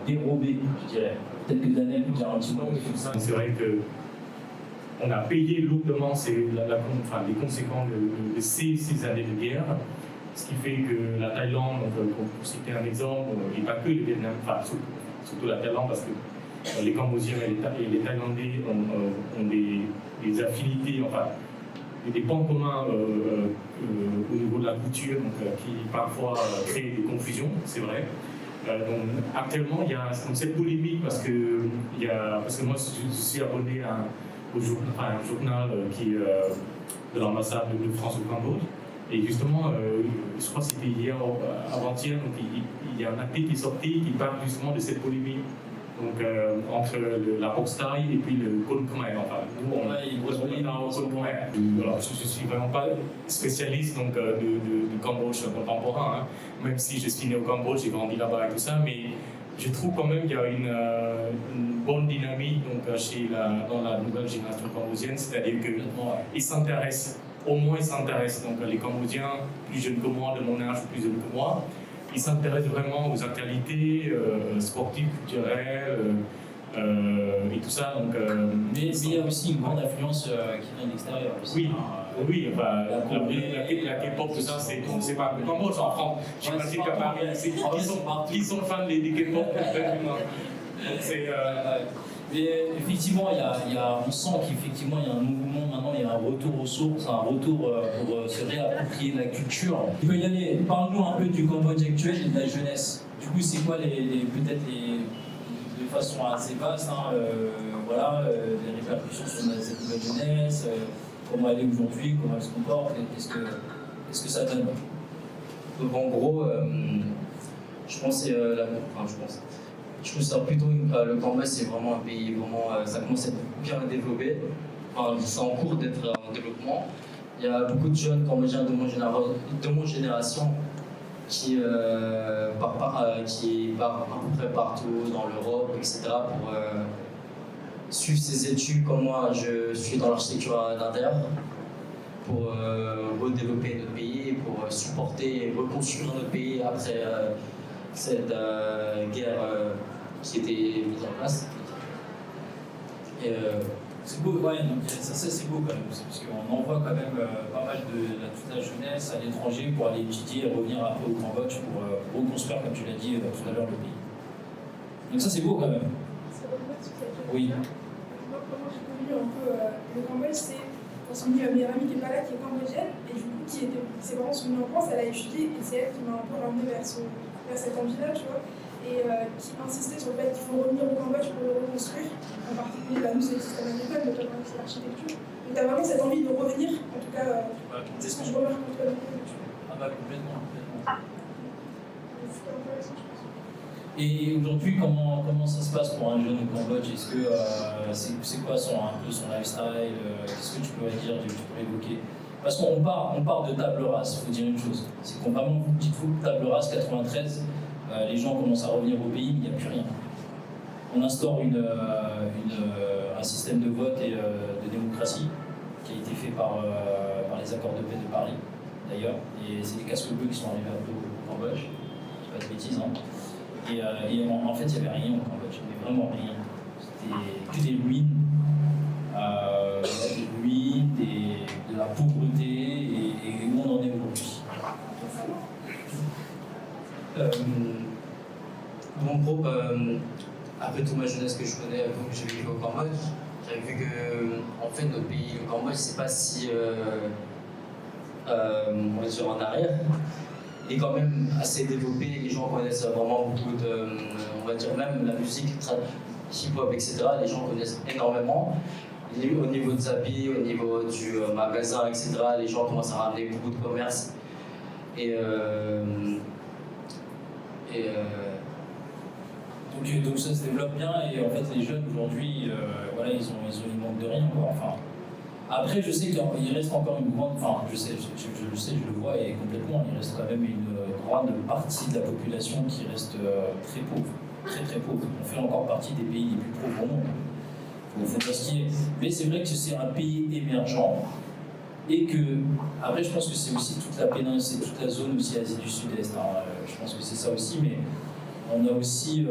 dérobé, je dirais. Peut-être que Daniel peut dire un petit mot. C'est vrai que on a payé lourdement les conséquences de ces années de guerre, ce qui fait que la Thaïlande, pour citer un exemple, et pas que le Vietnam, surtout la Thaïlande, parce que les Cambodgiens et les Thaïlandais ont des affinités, des points communs au niveau de la culture, qui parfois créent des confusions, c'est vrai. Donc, actuellement, il y a cette polémique parce que moi je suis abonné au journal qui de l'ambassade de France au Cambodge. Et justement, je crois que c'était hier, avant-hier, donc il y a un article qui est sorti qui parle justement de cette polémique. Donc, entre la boxe thaï et puis le Khon Khmer. Nous, on est dans le Khon Khmer. Alors, je ne suis vraiment pas spécialiste du Cambodge contemporain, même si je suis né au Cambodge, j'ai grandi là-bas et tout ça, mais je trouve quand même qu'il y a une bonne dynamique dans la nouvelle génération cambodgienne, c'est-à-dire qu'ils s'intéressent, au moins ils s'intéressent, donc les Cambodgiens plus jeunes que moi, de mon âge ou plus jeunes que moi, ils s'intéressent vraiment aux actualités sportives, culturelles et tout ça. Donc, mais il y a aussi une grande influence qui vient de l'extérieur. Oui, la K-pop, tout ça, c'est pas le Cambodge, en France. J'imagine qu'à Paris, qui sont fans des K-pop. Mais effectivement, on sent qu'effectivement il y a un mouvement maintenant, il y a un retour aux sources, un retour pour se réapproprier la culture. Tu peux y aller, parle-nous un peu du Cambodge actuel et de la jeunesse. Du coup, c'est quoi peut-être de façon assez vaste, les répercussions sur cette nouvelle jeunesse, comment elle est aujourd'hui, comment elle se comporte, qu'est-ce que ça donne? Donc en gros, je pense que je trouve ça plutôt le Cambodge, c'est vraiment un pays ça commence à être bien développé. C'est en cours d'être en développement. Il y a beaucoup de jeunes Cambodgiens de mon génération qui partent à peu près partout dans l'Europe, etc. pour suivre ses études, comme moi je suis dans l'architecture d'intérieur, pour redévelopper notre pays, pour supporter et reconstruire notre pays après cette guerre qui était mise en place. Et, c'est beau, ouais, donc ça c'est beau quand même, parce qu'on envoie quand même pas mal de toute la jeunesse à l'étranger pour aller étudier et revenir après au Cambodge pour reconstruire, comme tu l'as dit tout à l'heure, le pays. Donc ça c'est beau quand même. Oui. Moi, comment j'ai connu un peu le Cambodge, c'est quand son meilleure amie qui est pas là, qui est cambodgienne, et du coup, ses parents sont venus en France, elle a étudié, et c'est elle qui m'a un peu ramené vers cette envie-là, tu vois. Et qui insistait sur le fait qu'il faut revenir au Cambodge pour le reconstruire. En particulier, nous, c'est le système agricole, mais toi, c'est l'architecture. Donc, tu as vraiment cette envie de revenir, en tout cas, c'est ce que je remarque en tout cas dans le culture. Complètement. C'est intéressant, je pense. Et aujourd'hui, comment ça se passe pour un jeune au Cambodge? Est-ce que c'est quoi son lifestyle? Qu'est-ce que tu pourrais dire, tu pourrais évoquer? Parce qu'on part de table rase, il faut dire une chose. C'est qu'on vraiment une petite foule table rase 93. Les gens commencent à revenir au pays, mais il n'y a plus rien. On instaure un système de vote et de démocratie qui a été fait par les accords de paix de Paris, d'ailleurs. Et c'est les casques bleus qui sont arrivés un peu au Cambodge, je ne dis pas de bêtises. Et en fait, il n'y avait rien au Cambodge, il n'y avait vraiment rien. C'était que des ruines, de la pauvreté et où on en est aujourd'hui. En gros, après toute ma jeunesse que je connais, que j'ai vécu au Cambodge, j'avais vu que en fait notre pays, le Cambodge, c'est pas si on va dire en arrière, il est quand même assez développé. Les gens connaissent vraiment beaucoup de, on va dire même la musique hip-hop, etc. Les gens connaissent énormément. Au niveau de Zappy, au niveau du magasin, etc. Les gens commencent à ramener beaucoup de commerce. Donc ça se développe bien et en fait les jeunes aujourd'hui, voilà, ils manquent de rien quoi. Enfin, après je sais qu'il reste encore une grande, enfin je le vois et complètement, il reste quand même une grande partie de la population qui reste très pauvre, très pauvre. On fait encore partie des pays les plus pauvres au monde. Faut dire ce qui est. Mais c'est vrai que c'est un pays émergent et que après je pense que c'est aussi toute la péninsule, c'est toute la zone aussi Asie du Sud-Est. Hein. Je pense que c'est ça aussi, mais on a aussi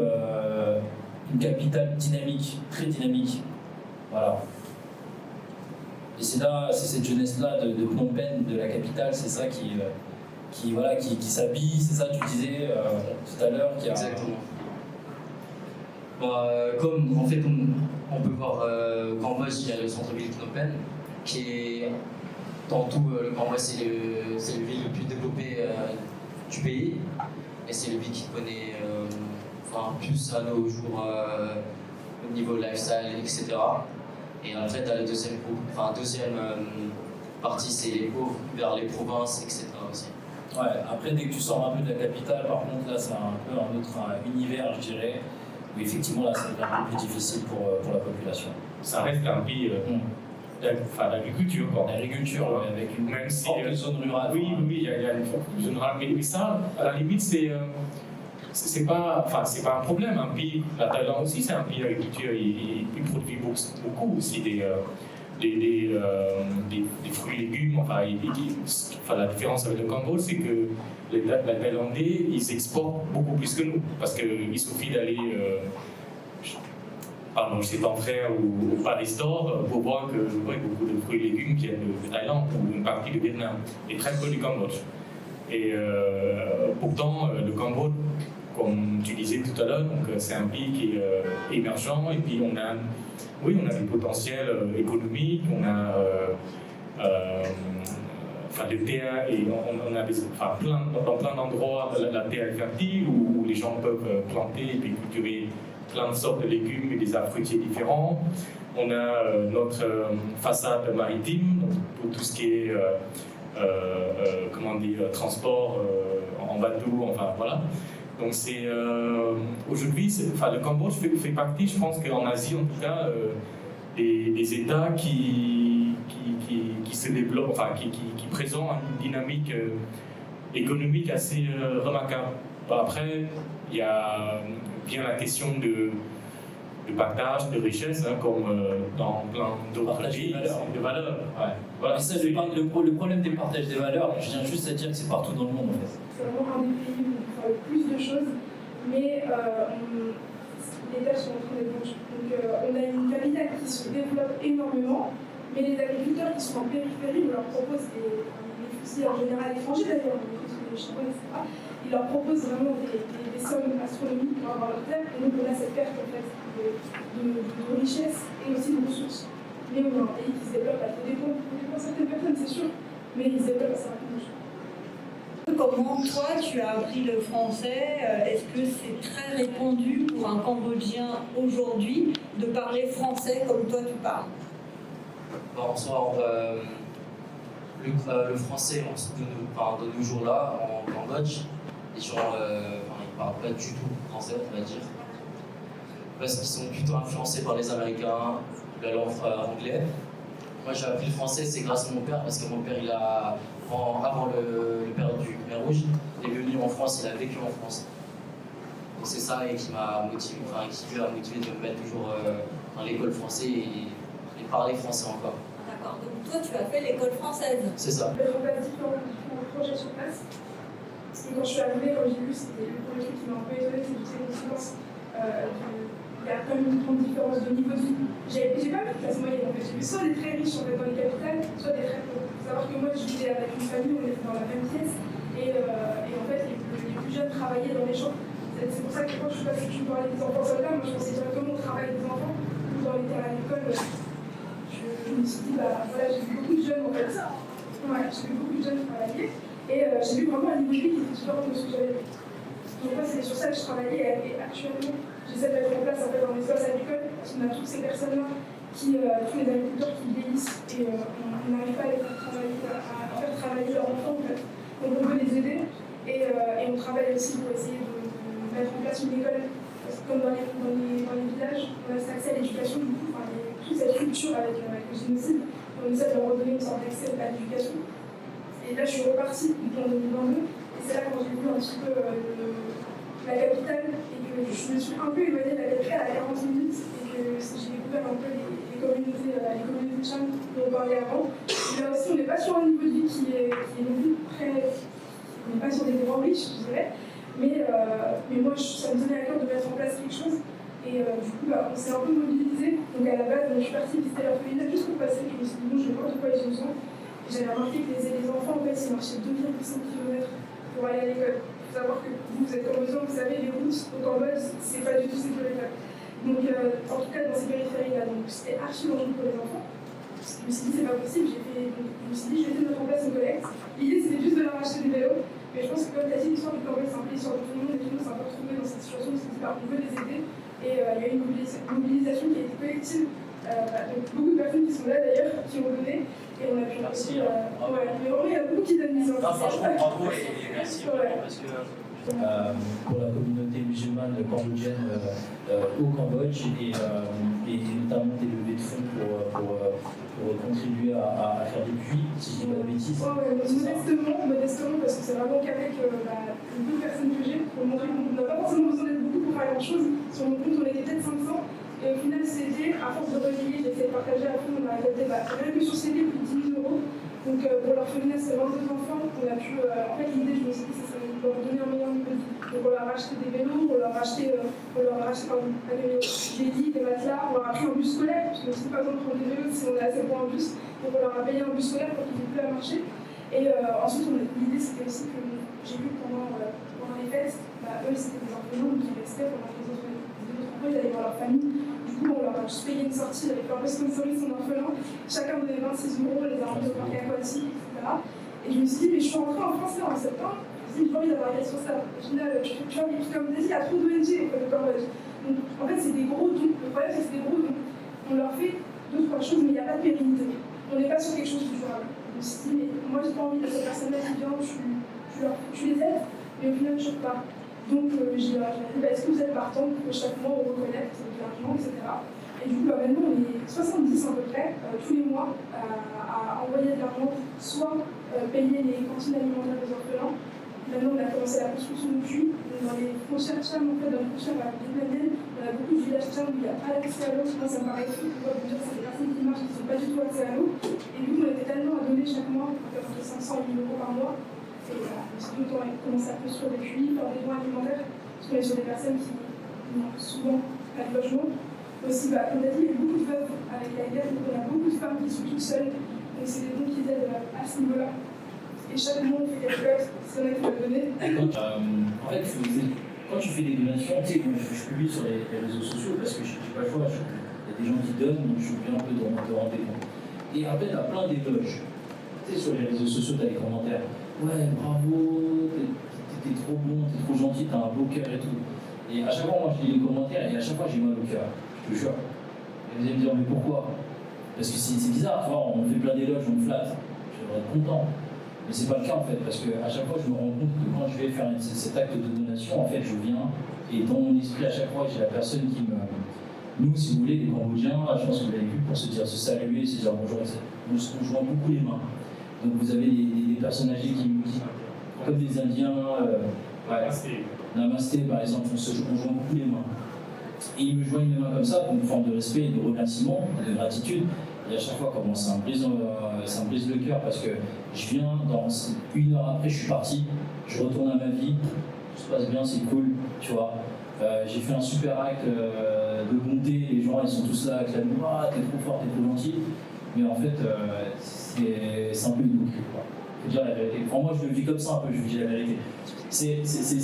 une capitale dynamique, très dynamique. Voilà. Et c'est cette jeunesse-là de Phnom Penh, de la capitale, c'est ça qui s'habille, c'est ça que tu disais tout à l'heure. Exactement. Comme en fait on peut voir au Cambodge, il y a le centre-ville de Phnom Penh, qui est dans tout le Cambodge, c'est le ville le plus développé du pays. Et c'est le ville qui connaît plus à nos jours au niveau lifestyle, etc. Et après, dans la deuxième partie, c'est les pauvres vers les provinces, etc. aussi. Ouais, après, dès que tu sors un peu de la capitale, par contre, là, c'est un peu un autre univers, je dirais, où effectivement, là, c'est un peu plus difficile pour la population. Ça reste un pays d'agriculture. L'agriculture, ouais, avec une même si, forte zone rurale. Oui, il y a une forte zone rurale. Mais ça, à la limite, c'est pas un problème. Un pays, la Thaïlande aussi, c'est un pays d'agriculture. Il produit beaucoup aussi des fruits et légumes. La différence avec le Cambodge, c'est que les Thaïlandais, ils exportent beaucoup plus que nous. Parce qu'il suffit d'aller chez ton frère ou au Paris Store pour voir que beaucoup de fruits et légumes viennent de Thaïlande ou une partie du Vietnam et très peu du Cambodge. Et pourtant, le Cambodge, comme tu disais tout à l'heure, c'est un pays qui est émergent et puis on a du potentiel économique, on a de terre et on a dans plein d'endroits la terre est fertile où les gens peuvent planter et puis cultiver plein de sortes de légumes et des arbres fruitiers différents. On a notre façade maritime pour tout ce qui est transport en bateau, voilà. Donc c'est aujourd'hui, le Cambodge fait partie, je pense qu'en Asie en tout cas, des États qui se développent, qui présentent une dynamique économique assez remarquable. Après, il y a bien la question de partage, de richesse, comme dans plein d'autres pays, de valeurs. Ouais. Voilà. Ça, le problème des partages des valeurs, je viens juste à dire que c'est partout dans le monde en fait. C'est vraiment un des pays où on fait le plus de choses, mais les tâches sont en train d'évoluer. Donc on a une capitale qui se développe énormément, mais les agriculteurs qui sont en périphérie, on leur propose les fusils en général étrangers d'ailleurs, les Chinois, etc. Ils leur proposent vraiment des sommes astronomiques pour avoir leur terre, et donc on a cette perte en fait, de richesse et aussi de ressources. Mais on a un pays qui se développe, il faut dépendre certaines personnes, c'est sûr, mais il se développe assez rapidement. Comment toi tu as appris le français? Est-ce que c'est très répandu pour un Cambodgien aujourd'hui de parler français comme toi tu parles? En soi, le français de nos jours-là, en Cambodge, les gens ils parlent pas du tout français, on va dire. Parce qu'ils sont plutôt influencés par les Américains, la langue anglaise. Moi j'ai appris le français, c'est grâce à mon père, parce que mon père, avant le père du Khmer Rouge, il est venu en France, il a vécu en France. Donc c'est ça qui m'a motivé, qui lui a motivé de me mettre toujours dans l'école française et parler français encore. D'accord, donc toi tu as fait l'école française. C'est ça. On passe différents projets sur place. Et quand je suis arrivée, quand j'ai vu, c'était le premier truc qui m'a un peu étonnée, c'est toutes ces conséquences. Il y a quand même une grande différence de niveau de vie. J'ai pas vu de classe moyenne en fait. J'ai vu soit des très riches en fait dans les capitales, soit des très pauvres. Il faut savoir que moi je vivais avec une famille, on était dans la même pièce, et en fait les plus jeunes travaillaient dans les champs. C'est pour ça que quand je suis passée, tu me parlais des enfants soldats, moi je pensais directement au travail des enfants, ou dans les terrains à l'école. Je me suis dit, voilà, j'ai vu beaucoup de jeunes en fait, Ouais, j'ai vu beaucoup de jeunes travailler et j'ai vu vraiment un niveau de vie qui était différent de ce que j'avais vu. Donc moi, c'est sur ça que je travaillais et actuellement, j'essaie de mettre en place en fait, un espace agricole parce qu'on a toutes ces personnes-là, tous les agriculteurs qui vieillissent et on n'arrive pas à les faire travailler, à faire travailler leurs enfants en fait. Donc on veut les aider et on travaille aussi pour essayer de mettre en place une école. Parce que comme dans les villages, on a cet accès à l'éducation, du coup, toute cette structure avec le génocide, on essaie de leur redonner une sorte d'accès à l'éducation. Et là, je suis repartie en 2022, et c'est là quand j'ai vu un petit peu la capitale, et que je me suis un peu éloignée de la capitale à 40 minutes, et que j'ai découvert un peu les communautés de femmes dont on parlait avant. Et là aussi, on n'est pas sur un niveau de vie qui est non plus très. On n'est pas sur des grands riches, je dirais. Mais moi, ça me tenait à cœur de mettre en place quelque chose. Et du coup, on s'est un peu mobilisé. Donc à la base, je suis partie visiter l'orphelinat juste pour passer. Je me suis dit, bon, je vais voir de quoi ils ont besoin. Et j'avais remarqué que les enfants, en fait, ils marchaient 2,5 km pour aller à l'école. Il faut savoir que vous êtes en besoin, vous savez, les routes au Cambodge, c'est pas du tout sécuritaire. Donc, en tout cas, dans ces périphéries-là, donc c'était archi dangereux pour les enfants. Je me suis dit, c'est pas possible. Je me suis dit, je vais essayer de mettre en place une collecte. L'idée, c'était juste de leur acheter des vélos. Mais je pense que comme tu as dit, l'histoire du Cambodge, c'est un peu l'histoire de tout le monde, et tout le monde s'est un peu retrouvé dans cette situation, on s'est dit, on veut les aider, et il y a eu une mobilisation qui a été collective, donc beaucoup de personnes qui sont là d'ailleurs, qui ont donné, et on a pu... Merci. Ouais, mais vraiment, il y a beaucoup qui donnent des enfants. Franchement, bravo et merci parce que pour la communauté musulmane cambodgienne au Cambodge et notamment des levées de fonds pour contribuer à faire des puits, si je dis pas de bêtises. Modestement, parce que c'est vraiment qu'avec le peu de personnes que j'ai, pour montrer qu'on n'a pas forcément besoin d'être beaucoup pour faire grand chose. Sur mon compte, on était peut-être 500, et au final, c'était, à force de relayer, j'ai essayé de partager à fond, on a arrêté, rien que sur CD, plus de 10 000 €. Donc pour l'orphelinat, c'est 22 enfants, on a pu, en fait, l'idée, je me suis dit, c'est de leur donner un meilleur niveau de vie. Donc on leur a acheté des vélos, on leur a acheté des lits, des matelas, on leur a pris un bus scolaire, parce que c'est pas besoin de prendre des vélos si on est assez pour un bus. Donc on leur a payé un bus scolaire pour qu'ils aient plus à marcher. Et ensuite, l'idée, c'était aussi que j'ai vu pendant les fêtes, eux, c'était des orphelins qui restaient pendant que les autres enfants, ils allaient voir leur famille. Du coup, on leur a juste payé une sortie, avec leur sponsorisé son orphelin. Chacun donnait 26 €, les a emmenés au parc aquatique, etc. Et je me suis dit, mais je suis rentrée en France là en septembre. J'ai envie d'avoir une responsable. Au final, comme tu as dit, il y a trop d'ONG au Cambodge. Donc, en fait, c'est des gros dons. Le problème, c'est que c'est des gros dons. On leur fait 2-3 choses, mais il n'y a pas de pérennité. On n'est pas sur quelque chose de durable. Je me suis dit, mais moi, j'ai pas envie de cette personne-là qui vient, tu les aides, mais au final, je ne pas. Donc, j'ai dit, est-ce que vous êtes partant pour que chaque mois, on reconnecte de l'argent, etc. Et du coup, maintenant, on est 70 à peu près, tous les mois, à envoyer de l'argent, soit payer les cantines alimentaires des orphelins. Maintenant, on a commencé la construction de puits. Dans les frontières tcham, en fait, dans les frontières vietnamiennes, on a beaucoup de villages tcham où il n'y a pas d'accès à l'eau. Moi, ça me paraît fou. Pourquoi vous dire, c'est des personnes qui marchent qui n'ont pas du tout accès à l'eau. Et du coup, on était tellement à donner chaque mois, entre 500 et 1 000 € par mois. Et voilà, on s'est tout le temps commencé à construire des puits, faire des dons alimentaires. Parce qu'on est sur des personnes qui n'ont souvent pas de logement. Aussi, comme on a dit, il y a beaucoup de veuves avec la guerre, donc on a beaucoup de femmes qui sont toutes seules. Donc, c'est des dons qui aident à ce niveau-là. Et chaque mois, on fait quelque chose, c'est vrai qu'il va donner. En fait, quand tu fais des donations, tu sais, je publie sur les réseaux sociaux parce que je n'ai pas le choix. Il y a des gens qui donnent, donc je suis bien un peu de rendre compte. Et après, tu as plein d'éloges. Tu sais, sur les réseaux sociaux, tu as les commentaires. Ouais, bravo, t'es trop bon, t'es trop gentil, t'as un beau cœur et tout. Et à chaque fois, moi, je lis les commentaires et à chaque fois, j'ai mal au cœur. Je te jure. Et vous allez me dire, mais pourquoi? Parce que c'est bizarre, tu vois, on fait plein d'éloges, on me flatte. Je devrais être content. Mais c'est pas le cas en fait, parce qu'à chaque fois je me rends compte que quand je vais faire cet acte de donation, en fait je viens et dans mon esprit à chaque fois j'ai la personne qui me... Nous, si vous voulez, les Cambodgiens, je pense que vous l'avez vu, pour se saluer, se dire bonjour, on se joint beaucoup les mains. Donc vous avez des personnes âgées qui nous disent, comme des Indiens, Namasté par exemple, on joint beaucoup les mains. Et ils me joignent les mains comme ça, pour une forme de respect et de remerciement, de gratitude. Et à chaque fois, comment ça me brise le cœur parce que je viens, dans 1 heure après, je suis parti, je retourne à ma vie, tout se passe bien, c'est cool, tu vois. J'ai fait un super acte de bonté, les gens ils sont tous là avec la voix, t'es trop fort, t'es trop gentil. Mais en fait, c'est un peu hypocrite, quoi. Faut dire la vérité. Enfin, moi, je le vis comme ça un peu, je vous dis la vérité. C'est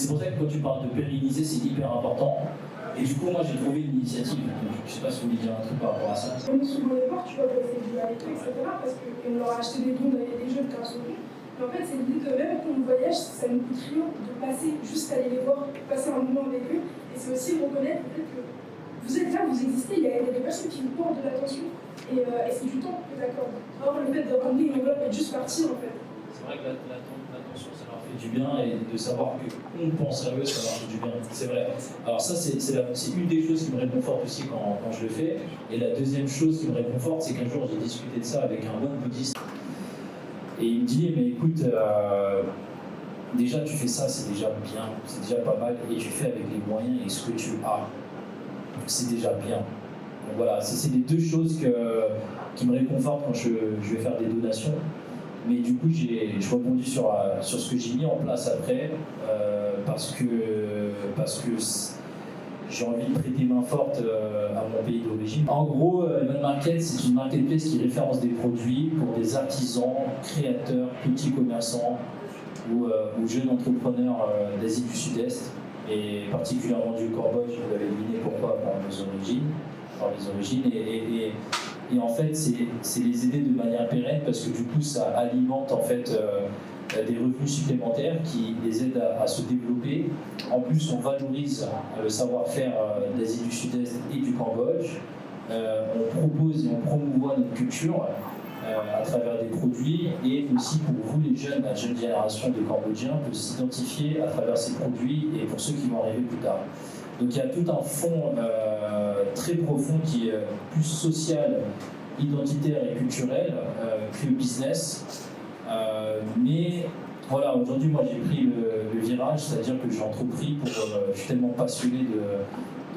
pour ça que quand tu parles de pérenniser, c'est hyper important. Et du coup, moi, j'ai trouvé une initiative. Donc, je ne sais pas si vous voulez dire un truc par rapport à ça. On est souvent les voir, tu vois, avec ces dualités, etc. Parce qu'on leur a acheté des dons des jeunes grâce au don. Mais en fait, c'est l'idée que même quand on voyage, ça nous coûte rien de passer, juste aller les voir, passer un moment avec eux. Et c'est aussi reconnaître peut-être que vous êtes là, vous existez, il y a des personnes qui vous portent de l'attention. Et c'est du temps que t'accordes. Or, le fait de ramener une enveloppe et de juste partir, en fait. C'est vrai que l'attention, ça leur fait du bien, et de savoir qu'on pense à eux, ça leur fait du bien. C'est vrai. Alors ça, c'est une des choses qui me réconforte aussi quand je le fais. Et la deuxième chose qui me réconforte, c'est qu'un jour, j'ai discuté de ça avec un moine bouddhiste. Et il me dit, mais écoute, déjà tu fais ça, c'est déjà bien, c'est déjà pas mal, et tu fais avec les moyens et ce que tu as, c'est déjà bien. Donc voilà, c'est les deux choses qui me réconfortent quand je vais faire des donations. Mais du coup, je rebondis sur ce que j'ai mis en place après, parce que j'ai envie de prêter main forte à mon pays d'origine. En gros, Evan Market, c'est une marketplace qui référence des produits pour des artisans, créateurs, petits commerçants ou jeunes entrepreneurs d'Asie du Sud-Est, et particulièrement du Cambodge. Vous l'avez deviné pourquoi, par les origines. Et en fait, c'est les aider de manière pérenne, parce que du coup, ça alimente en fait des revenus supplémentaires qui les aident à se développer. En plus, on valorise le savoir-faire d'Asie du Sud-Est et du Cambodge. On propose et on promouvoit notre culture à travers des produits, et aussi pour vous les jeunes, la jeune génération de Cambodgiens peut s'identifier à travers ces produits, et pour ceux qui vont arriver plus tard. Donc il y a tout un fond très profond qui est plus social, identitaire et culturel que business. Mais voilà, aujourd'hui, moi j'ai pris le virage, c'est-à-dire que j'ai entrepris je suis tellement passionné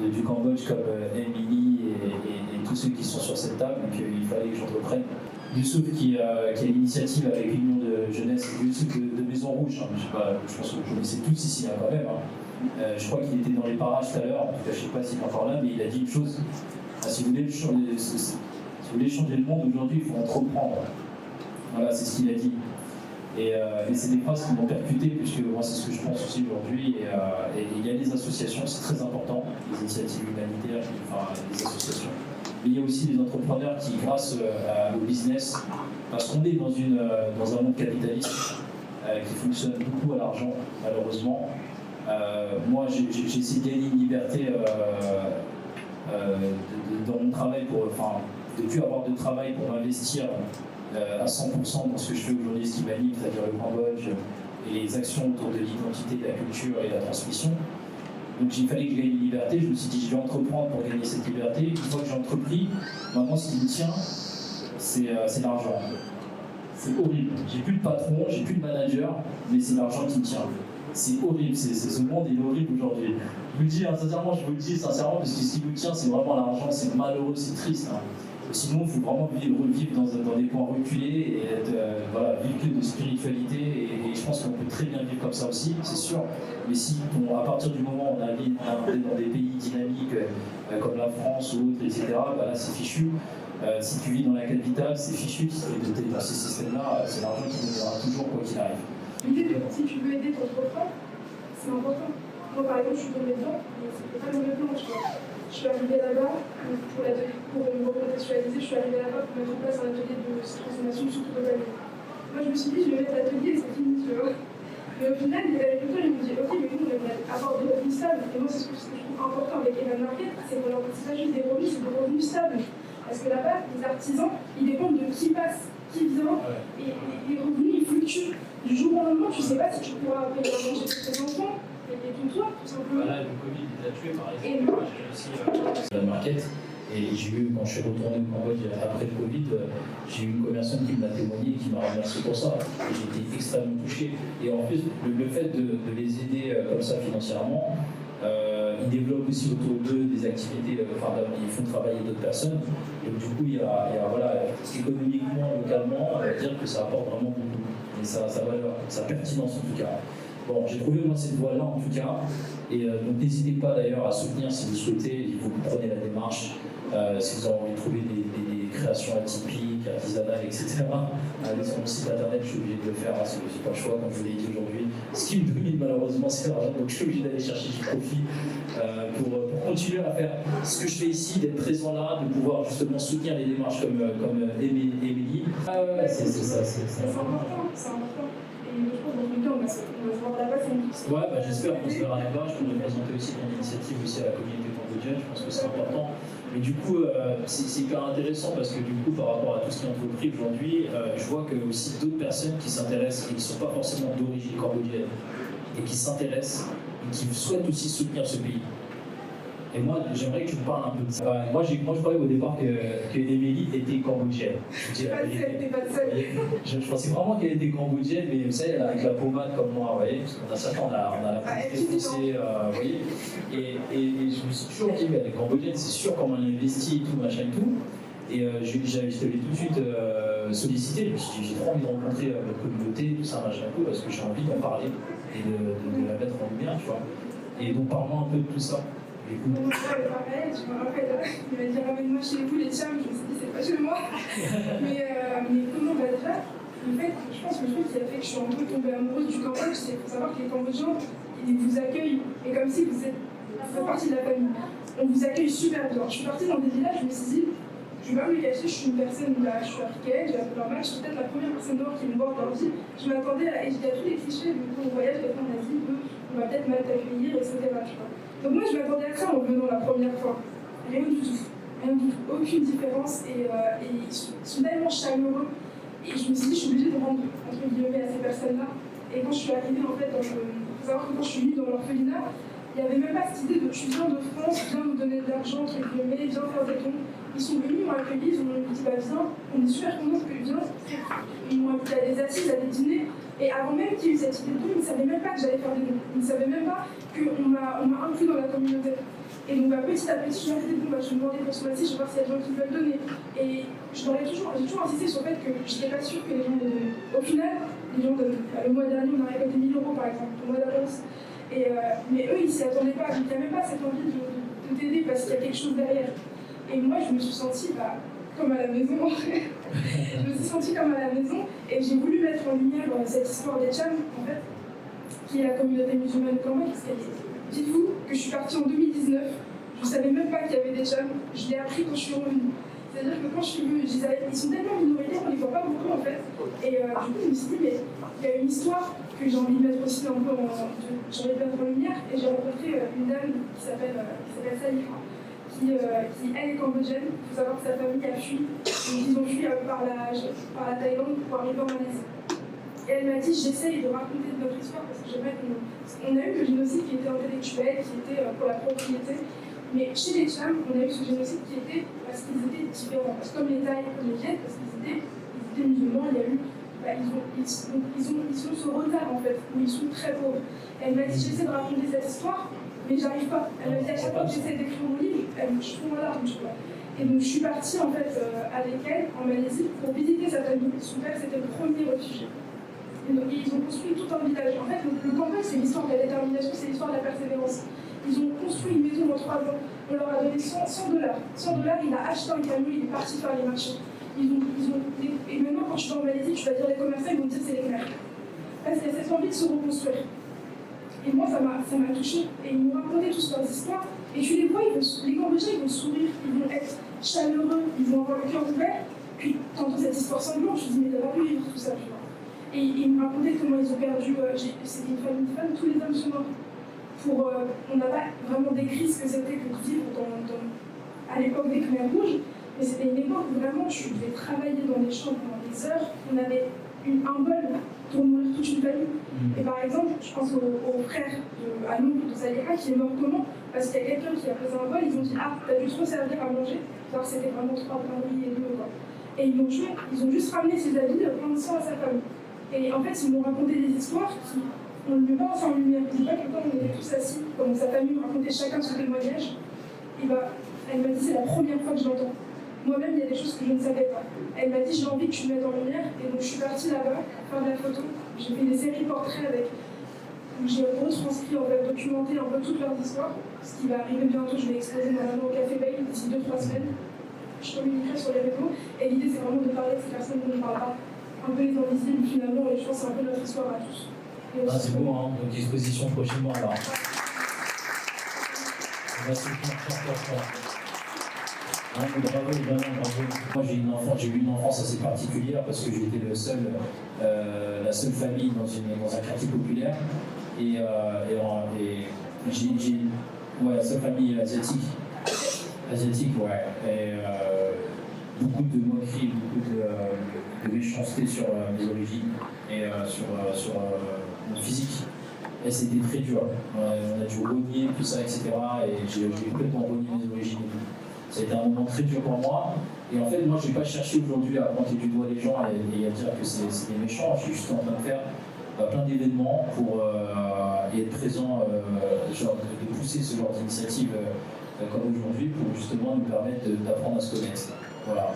du Cambodge comme Emily et tous ceux qui sont sur cette table, qu'il fallait que j'entreprenne. Youssouf qui a l'initiative avec l'Union de jeunesse, Youssouf de Maison Rouge, hein, je pense que vous connaissez tous ici hein, quand même. Hein. Je crois qu'il était dans les parages tout à l'heure, en tout cas je ne sais pas s'il est encore là, mais il a dit une chose, si vous voulez changer le monde aujourd'hui, il faut entreprendre. Voilà, c'est ce qu'il a dit. Et c'est des phrases qui m'ont percuté, puisque moi c'est ce que je pense aussi aujourd'hui. Et il y a des associations, c'est très important, les initiatives humanitaires, les associations. Mais il y a aussi des entrepreneurs qui, grâce au business, parce qu'on est dans un monde capitaliste qui fonctionne beaucoup à l'argent, malheureusement. Moi, j'ai essayé de gagner une liberté dans mon travail, de ne plus avoir de travail pour m'investir à 100% dans ce que je fais aujourd'hui, ce qui m'anime, c'est-à-dire le Cambodge et les actions autour de l'identité, de la culture et de la transmission. Donc il fallait que je gagne une liberté, je me suis dit je vais entreprendre pour gagner cette liberté. Une fois que j'ai entrepris, maintenant ce qui me tient, c'est l'argent. C'est horrible. J'ai plus de patron, j'ai plus de manager, mais c'est l'argent qui me tient. C'est horrible, ce monde est horrible aujourd'hui. Je vous le dis, sincèrement, parce que ce qui vous tient, c'est vraiment l'argent, c'est malheureux, c'est triste. Hein. Sinon, il faut vraiment revivre dans des coins reculés et vivre que de spiritualité. Et je pense qu'on peut très bien vivre comme ça aussi, c'est sûr. Mais si, à partir du moment où on est dans des pays dynamiques comme la France ou autres, etc., là, c'est fichu. Si tu vis dans la capitale, c'est fichu. Si tu es dans ces systèmes-là, c'est l'argent qui nous donnera toujours quoi qu'il arrive. L'idée de si tu veux aider ton prochain, c'est important. Moi, par exemple, je suis tombée dedans, mais c'était pas le mauvais plan, tu vois. Je suis arrivée là-bas, pour me recontextualiser, je suis arrivée là-bas pour mettre en place un atelier de transformation surtout de l'année. Moi, je me suis dit, je vais mettre l'atelier et c'est fini, tu vois. Mais au final, les agriculteurs, ils me disent, ok, mais nous, on aimerait avoir des revenus stables. Et moi, c'est ce que je trouve important avec Evan Market, c'est qu'on leur dit pas juste des revenus, c'est des revenus stables. Parce que là-bas, les artisans, ils dépendent de qui passe, qui vient, et les revenus, ils fluctuent. Du jour au lendemain, tu ne sais pas si tu pourras payer à manger pour tes enfants, payer ton toit, tout simplement. Voilà, le Covid les a tués, par exemple. Moi, j'ai réussi la market. Et j'ai eu, quand je suis retourné au Cambodge après le Covid, j'ai eu une commerçante qui m'a témoigné, qui m'a remercié pour ça. Et j'ai été extrêmement touché. Et en plus, le fait de les aider comme ça financièrement, ils développent aussi autour d'eux des activités, ils font travailler d'autres personnes. Donc du coup, il y a économiquement, localement, on va dire que ça apporte vraiment beaucoup. Et sa valeur, sa pertinence en tout cas. Bon, j'ai trouvé moi cette voie-là en tout cas. Et donc n'hésitez pas d'ailleurs à soutenir si vous souhaitez, vous prenez la démarche. Si vous avez envie de trouver des création atypique, artisanale, etc. Aller sur mon site internet, je suis obligé de le faire, hein, c'est pas le choix, comme je vous l'ai dit aujourd'hui. Ce qui me domine malheureusement, c'est l'argent, donc je suis obligé d'aller chercher du profit pour continuer à faire ce que je fais ici, d'être présent là, de pouvoir justement soutenir les démarches comme Émilie. Ah ouais, c'est ça. C'est important, c'est important. Et je pense que dans le cas, on va se voir là-bas. Ouais, bah, j'espère qu'on se verra là-bas. Je pourrais présenter aussi ton initiative aussi à la communauté cambodgienne. Je pense que c'est important. Mais du coup, c'est hyper intéressant parce que du coup, par rapport à tout ce qui est entrepris aujourd'hui, je vois que aussi d'autres personnes qui s'intéressent et qui ne sont pas forcément d'origine cambodgienne et qui s'intéressent et qui souhaitent aussi soutenir ce pays. Et moi, j'aimerais que tu me parles un peu de ça. Moi, je croyais au départ que Émilie était cambodgienne. Je dis la vérité. T'es pas seule. Je pensais vraiment qu'elle était cambodgienne, mais vous savez, avec la pommade comme moi, vous voyez, parce qu'on a ça, on a la peau très foncée, vous voyez. Et je me suis toujours dit, mais elle est cambodgienne, c'est sûr comment elle investit et tout, machin et tout. Et je l'ai tout de suite sollicité. Je me suis dit, j'ai trop envie de rencontrer votre communauté, tout ça, machin et tout, parce que j'ai envie d'en parler et de la mettre en lumière, tu vois. Et donc, parle-moi un peu de tout ça. Mon frère est pareil, je me rappelle, il m'a dit ramène-moi chez vous les chams, je me suis dit c'est pas chez moi. mais comment on va déjà en fait, je pense que le truc qui a fait que je suis un peu tombée amoureuse du Cambodge, c'est qu'il faut savoir que les Cambodgiens, ils vous accueillent, et comme si vous faites partie de la famille. On vous accueille super bien. Je suis partie dans des villages, je me suis dit, je vais pas me le cacher, je suis une personne, je suis africaine, j'ai un peu normal, je suis peut-être la première personne noire qui me voit dans leur vie. Je m'attendais à, et il y a tous les clichés, quand on voyage, quelqu'un en Asie, on va peut-être mal t'accueillir, etc. Donc moi je m'attendais à ça en venant la première fois. Rien du tout. Aucune différence. Et ils sont tellement chaleureux. Et je me suis dit, je suis obligée de rendre entre guillemets à ces personnes-là. Et quand je suis arrivée, en fait, il faut savoir que quand je suis venue dans l'orphelinat, il n'y avait même pas cette idée de tu viens de France, viens nous donner de l'argent, entre guillemets, viens faire des dons. Ils sont venus, ils m'ont accueilli, ils m'ont dit bah viens, on est super contents que tu viennes. Ils m'ont invité à des assises, à des dîners. Et avant même qu'il y ait eu cette idée de don, ils ne savaient même pas que j'allais faire des dons. Ils ne savaient même pas qu'on m'a inclus dans la communauté. Et donc petit à petit, je me suis dit, bon, je vais demander pour ce mois-ci, je vais voir s'il y a des gens qui veulent donner. Et j'ai toujours insisté sur le fait que je n'étais pas sûre que les gens allaient donner. Au final, les gens donnent. Le mois dernier, on a récolté 1 000 € par exemple, au mois d'avance. Mais eux, ils ne s'y attendaient pas. Donc il n'y a même pas cette envie de t'aider parce qu'il y a quelque chose derrière. Et moi, je me suis sentie comme à la maison. Je me suis sentie comme à la maison et j'ai voulu mettre en lumière cette histoire des Chams, en fait, qui est la communauté musulmane au Cambodge. Dites-vous que je suis partie en 2019, je ne savais même pas qu'il y avait des Chams, je l'ai appris quand je suis revenue. C'est-à-dire que quand je suis venue, ils sont tellement minoritaires, on ne les voit pas beaucoup en fait. Et du coup, je me suis dit, mais il y a une histoire que j'ai envie de mettre aussi un peu en lumière. Et j'ai rencontré une dame qui s'appelle Saliha. Qui elle est cambodgienne. Il faut savoir que sa famille a fui. Donc ils ont fui par la Thaïlande pour arriver en Malaisie. Et elle m'a dit, j'essaye de raconter notre histoire parce que j'aimerais qu'on a eu le génocide qui était intellectuel, qui était pour la propriété. Mais chez les Chams, on a eu ce génocide qui était parce qu'ils étaient différents. Parce que comme les Thaïs, comme les Viet, parce qu'ils étaient musulmans, il y a eu, ils ont ce retard en fait, où ils sont très pauvres. Elle m'a dit, j'essaie de raconter cette histoire, mais j'arrive pas. Elle m'a dit, à chaque fois que j'essaie d'écrire mon livre, elle me fout en larmes, tu vois. Et donc je suis partie en fait avec elle en Malaisie pour visiter sa famille. Son père c'était le premier réfugié. Et donc ils ont construit tout un village. En fait, le Cambodge c'est l'histoire de la détermination, c'est l'histoire de la persévérance. Ils ont construit une maison en 3 ans. On leur a donné 100 $. 100 $, il a acheté un camion, il est parti faire les marchés. Et maintenant, quand tu vas en Malaisie, tu vas dire les commerçants, ils vont te dire c'est les Khmers. Parce qu'il y a cette envie de se reconstruire. Et moi, ça m'a touchée. Et ils m'ont raconté toutes leurs histoires. Et tu les vois, les Cambodgiens, ils vont sourire, ils vont être chaleureux, ils vont avoir le cœur ouvert. Puis, t'entends cette histoire sanglante, je me dis, mais t'as pas pu vivre tout ça, tu vois. Et ils me racontaient comment ils ont perdu, c'était une famille de femmes, tous les hommes sont morts. On n'a pas vraiment décrit ce que c'était que de vivre à l'époque des Khmers rouges, mais c'était une époque où vraiment tu devais travailler dans les champs pendant des heures. On avait un bol pour nourrir toute une famille. Et par exemple, je pense au frère, à l'oncle de Saliha qui est mort comment? Parce qu'il y a quelqu'un qui a posé un bol, ils ont dit ah, t'as dû trop servir à manger, alors c'était vraiment 3 grains de riz et 2 quoi. Et ils l'ont tué, ils ont juste ramené ses habits de prendre soin à sa famille. Et en fait, ils m'ont raconté des histoires qui. On ne met pas en lumière. Je ne dis pas que quand on était tous assis, comme sa famille me racontait chacun son témoignage, et elle m'a dit c'est la première fois que je l'entends. Moi-même, il y a des choses que je ne savais pas. Elle m'a dit j'ai envie que tu me mettes en lumière, et donc je suis partie là-bas faire de la photo. J'ai fait des séries portraits où j'ai retranscrit, en fait, documenté un peu toute leur histoire. Ce qui va arriver bientôt, je vais exposer normalement au Café Bay d'ici 2-3 semaines. je communiquerai sur les réseaux. Et l'idée, c'est vraiment de parler de ces personnes dont on ne parle pas, un peu les invisibles finalement, et je pense que c'est un peu notre histoire à tous. Ah, c'est beau, hein, donc exposition prochainement alors. On va soutenir fort. Bravo, vraiment bravo. Moi j'ai eu une enfance assez particulière parce que j'étais la seule famille dans un quartier populaire et la seule famille asiatique, ouais. Et beaucoup de moqueries, beaucoup de méchanceté sur mes origines et sur mon physique. Et c'était très dur. On a dû renier tout ça, etc. Et j'ai complètement renié mes origines. Ça a été un moment très dur pour moi. Et en fait, moi, je ne vais pas chercher aujourd'hui à pointer du doigt les gens et à dire que c'est des méchants. Je suis juste en train de faire plein d'événements pour être présent, de pousser ce genre d'initiative comme aujourd'hui pour justement nous permettre d'apprendre à se connaître. Voilà.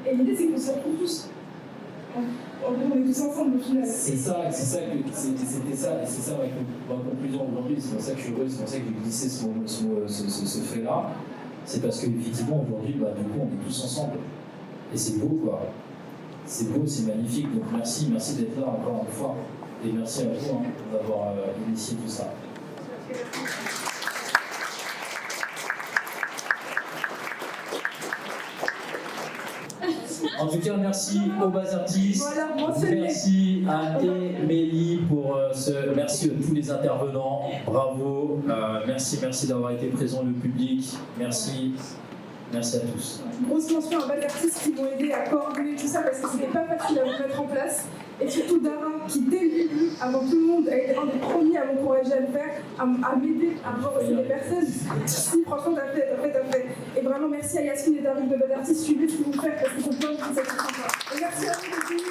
Et l'idée, c'est qu'on se retrouve tous. On est tous ensemble au final. C'était ça ma conclusion aujourd'hui. C'est pour ça que je suis heureux, c'est pour ça que j'ai glissé ce fait-là. C'est parce qu'effectivement, aujourd'hui, du coup, on est tous ensemble. Et c'est beau, quoi. C'est beau, c'est magnifique. Donc merci d'être là encore une fois. Et merci à vous d'avoir initié tout ça. En tout cas, merci aux Bazartistes. Voilà, merci à Mélie pour merci à tous les intervenants. Bravo. Merci d'avoir été présent, le public. Merci à tous. Grosse mention à Bazartistes qui m'ont aidé à coordonner tout ça parce que c'était pas facile à vous mettre en place. Et surtout Dara qui, dès le début, avant tout le monde, a été un des premiers à m'encourager à le faire, à m'aider à voir aussi des personnes. Si, franchement, t'as fait. Et vraiment, merci à Yasmine et David de Bazartistes. Suivez ce que vous faites parce qu'ils sont plein de choses à faire. Et merci à vous aussi.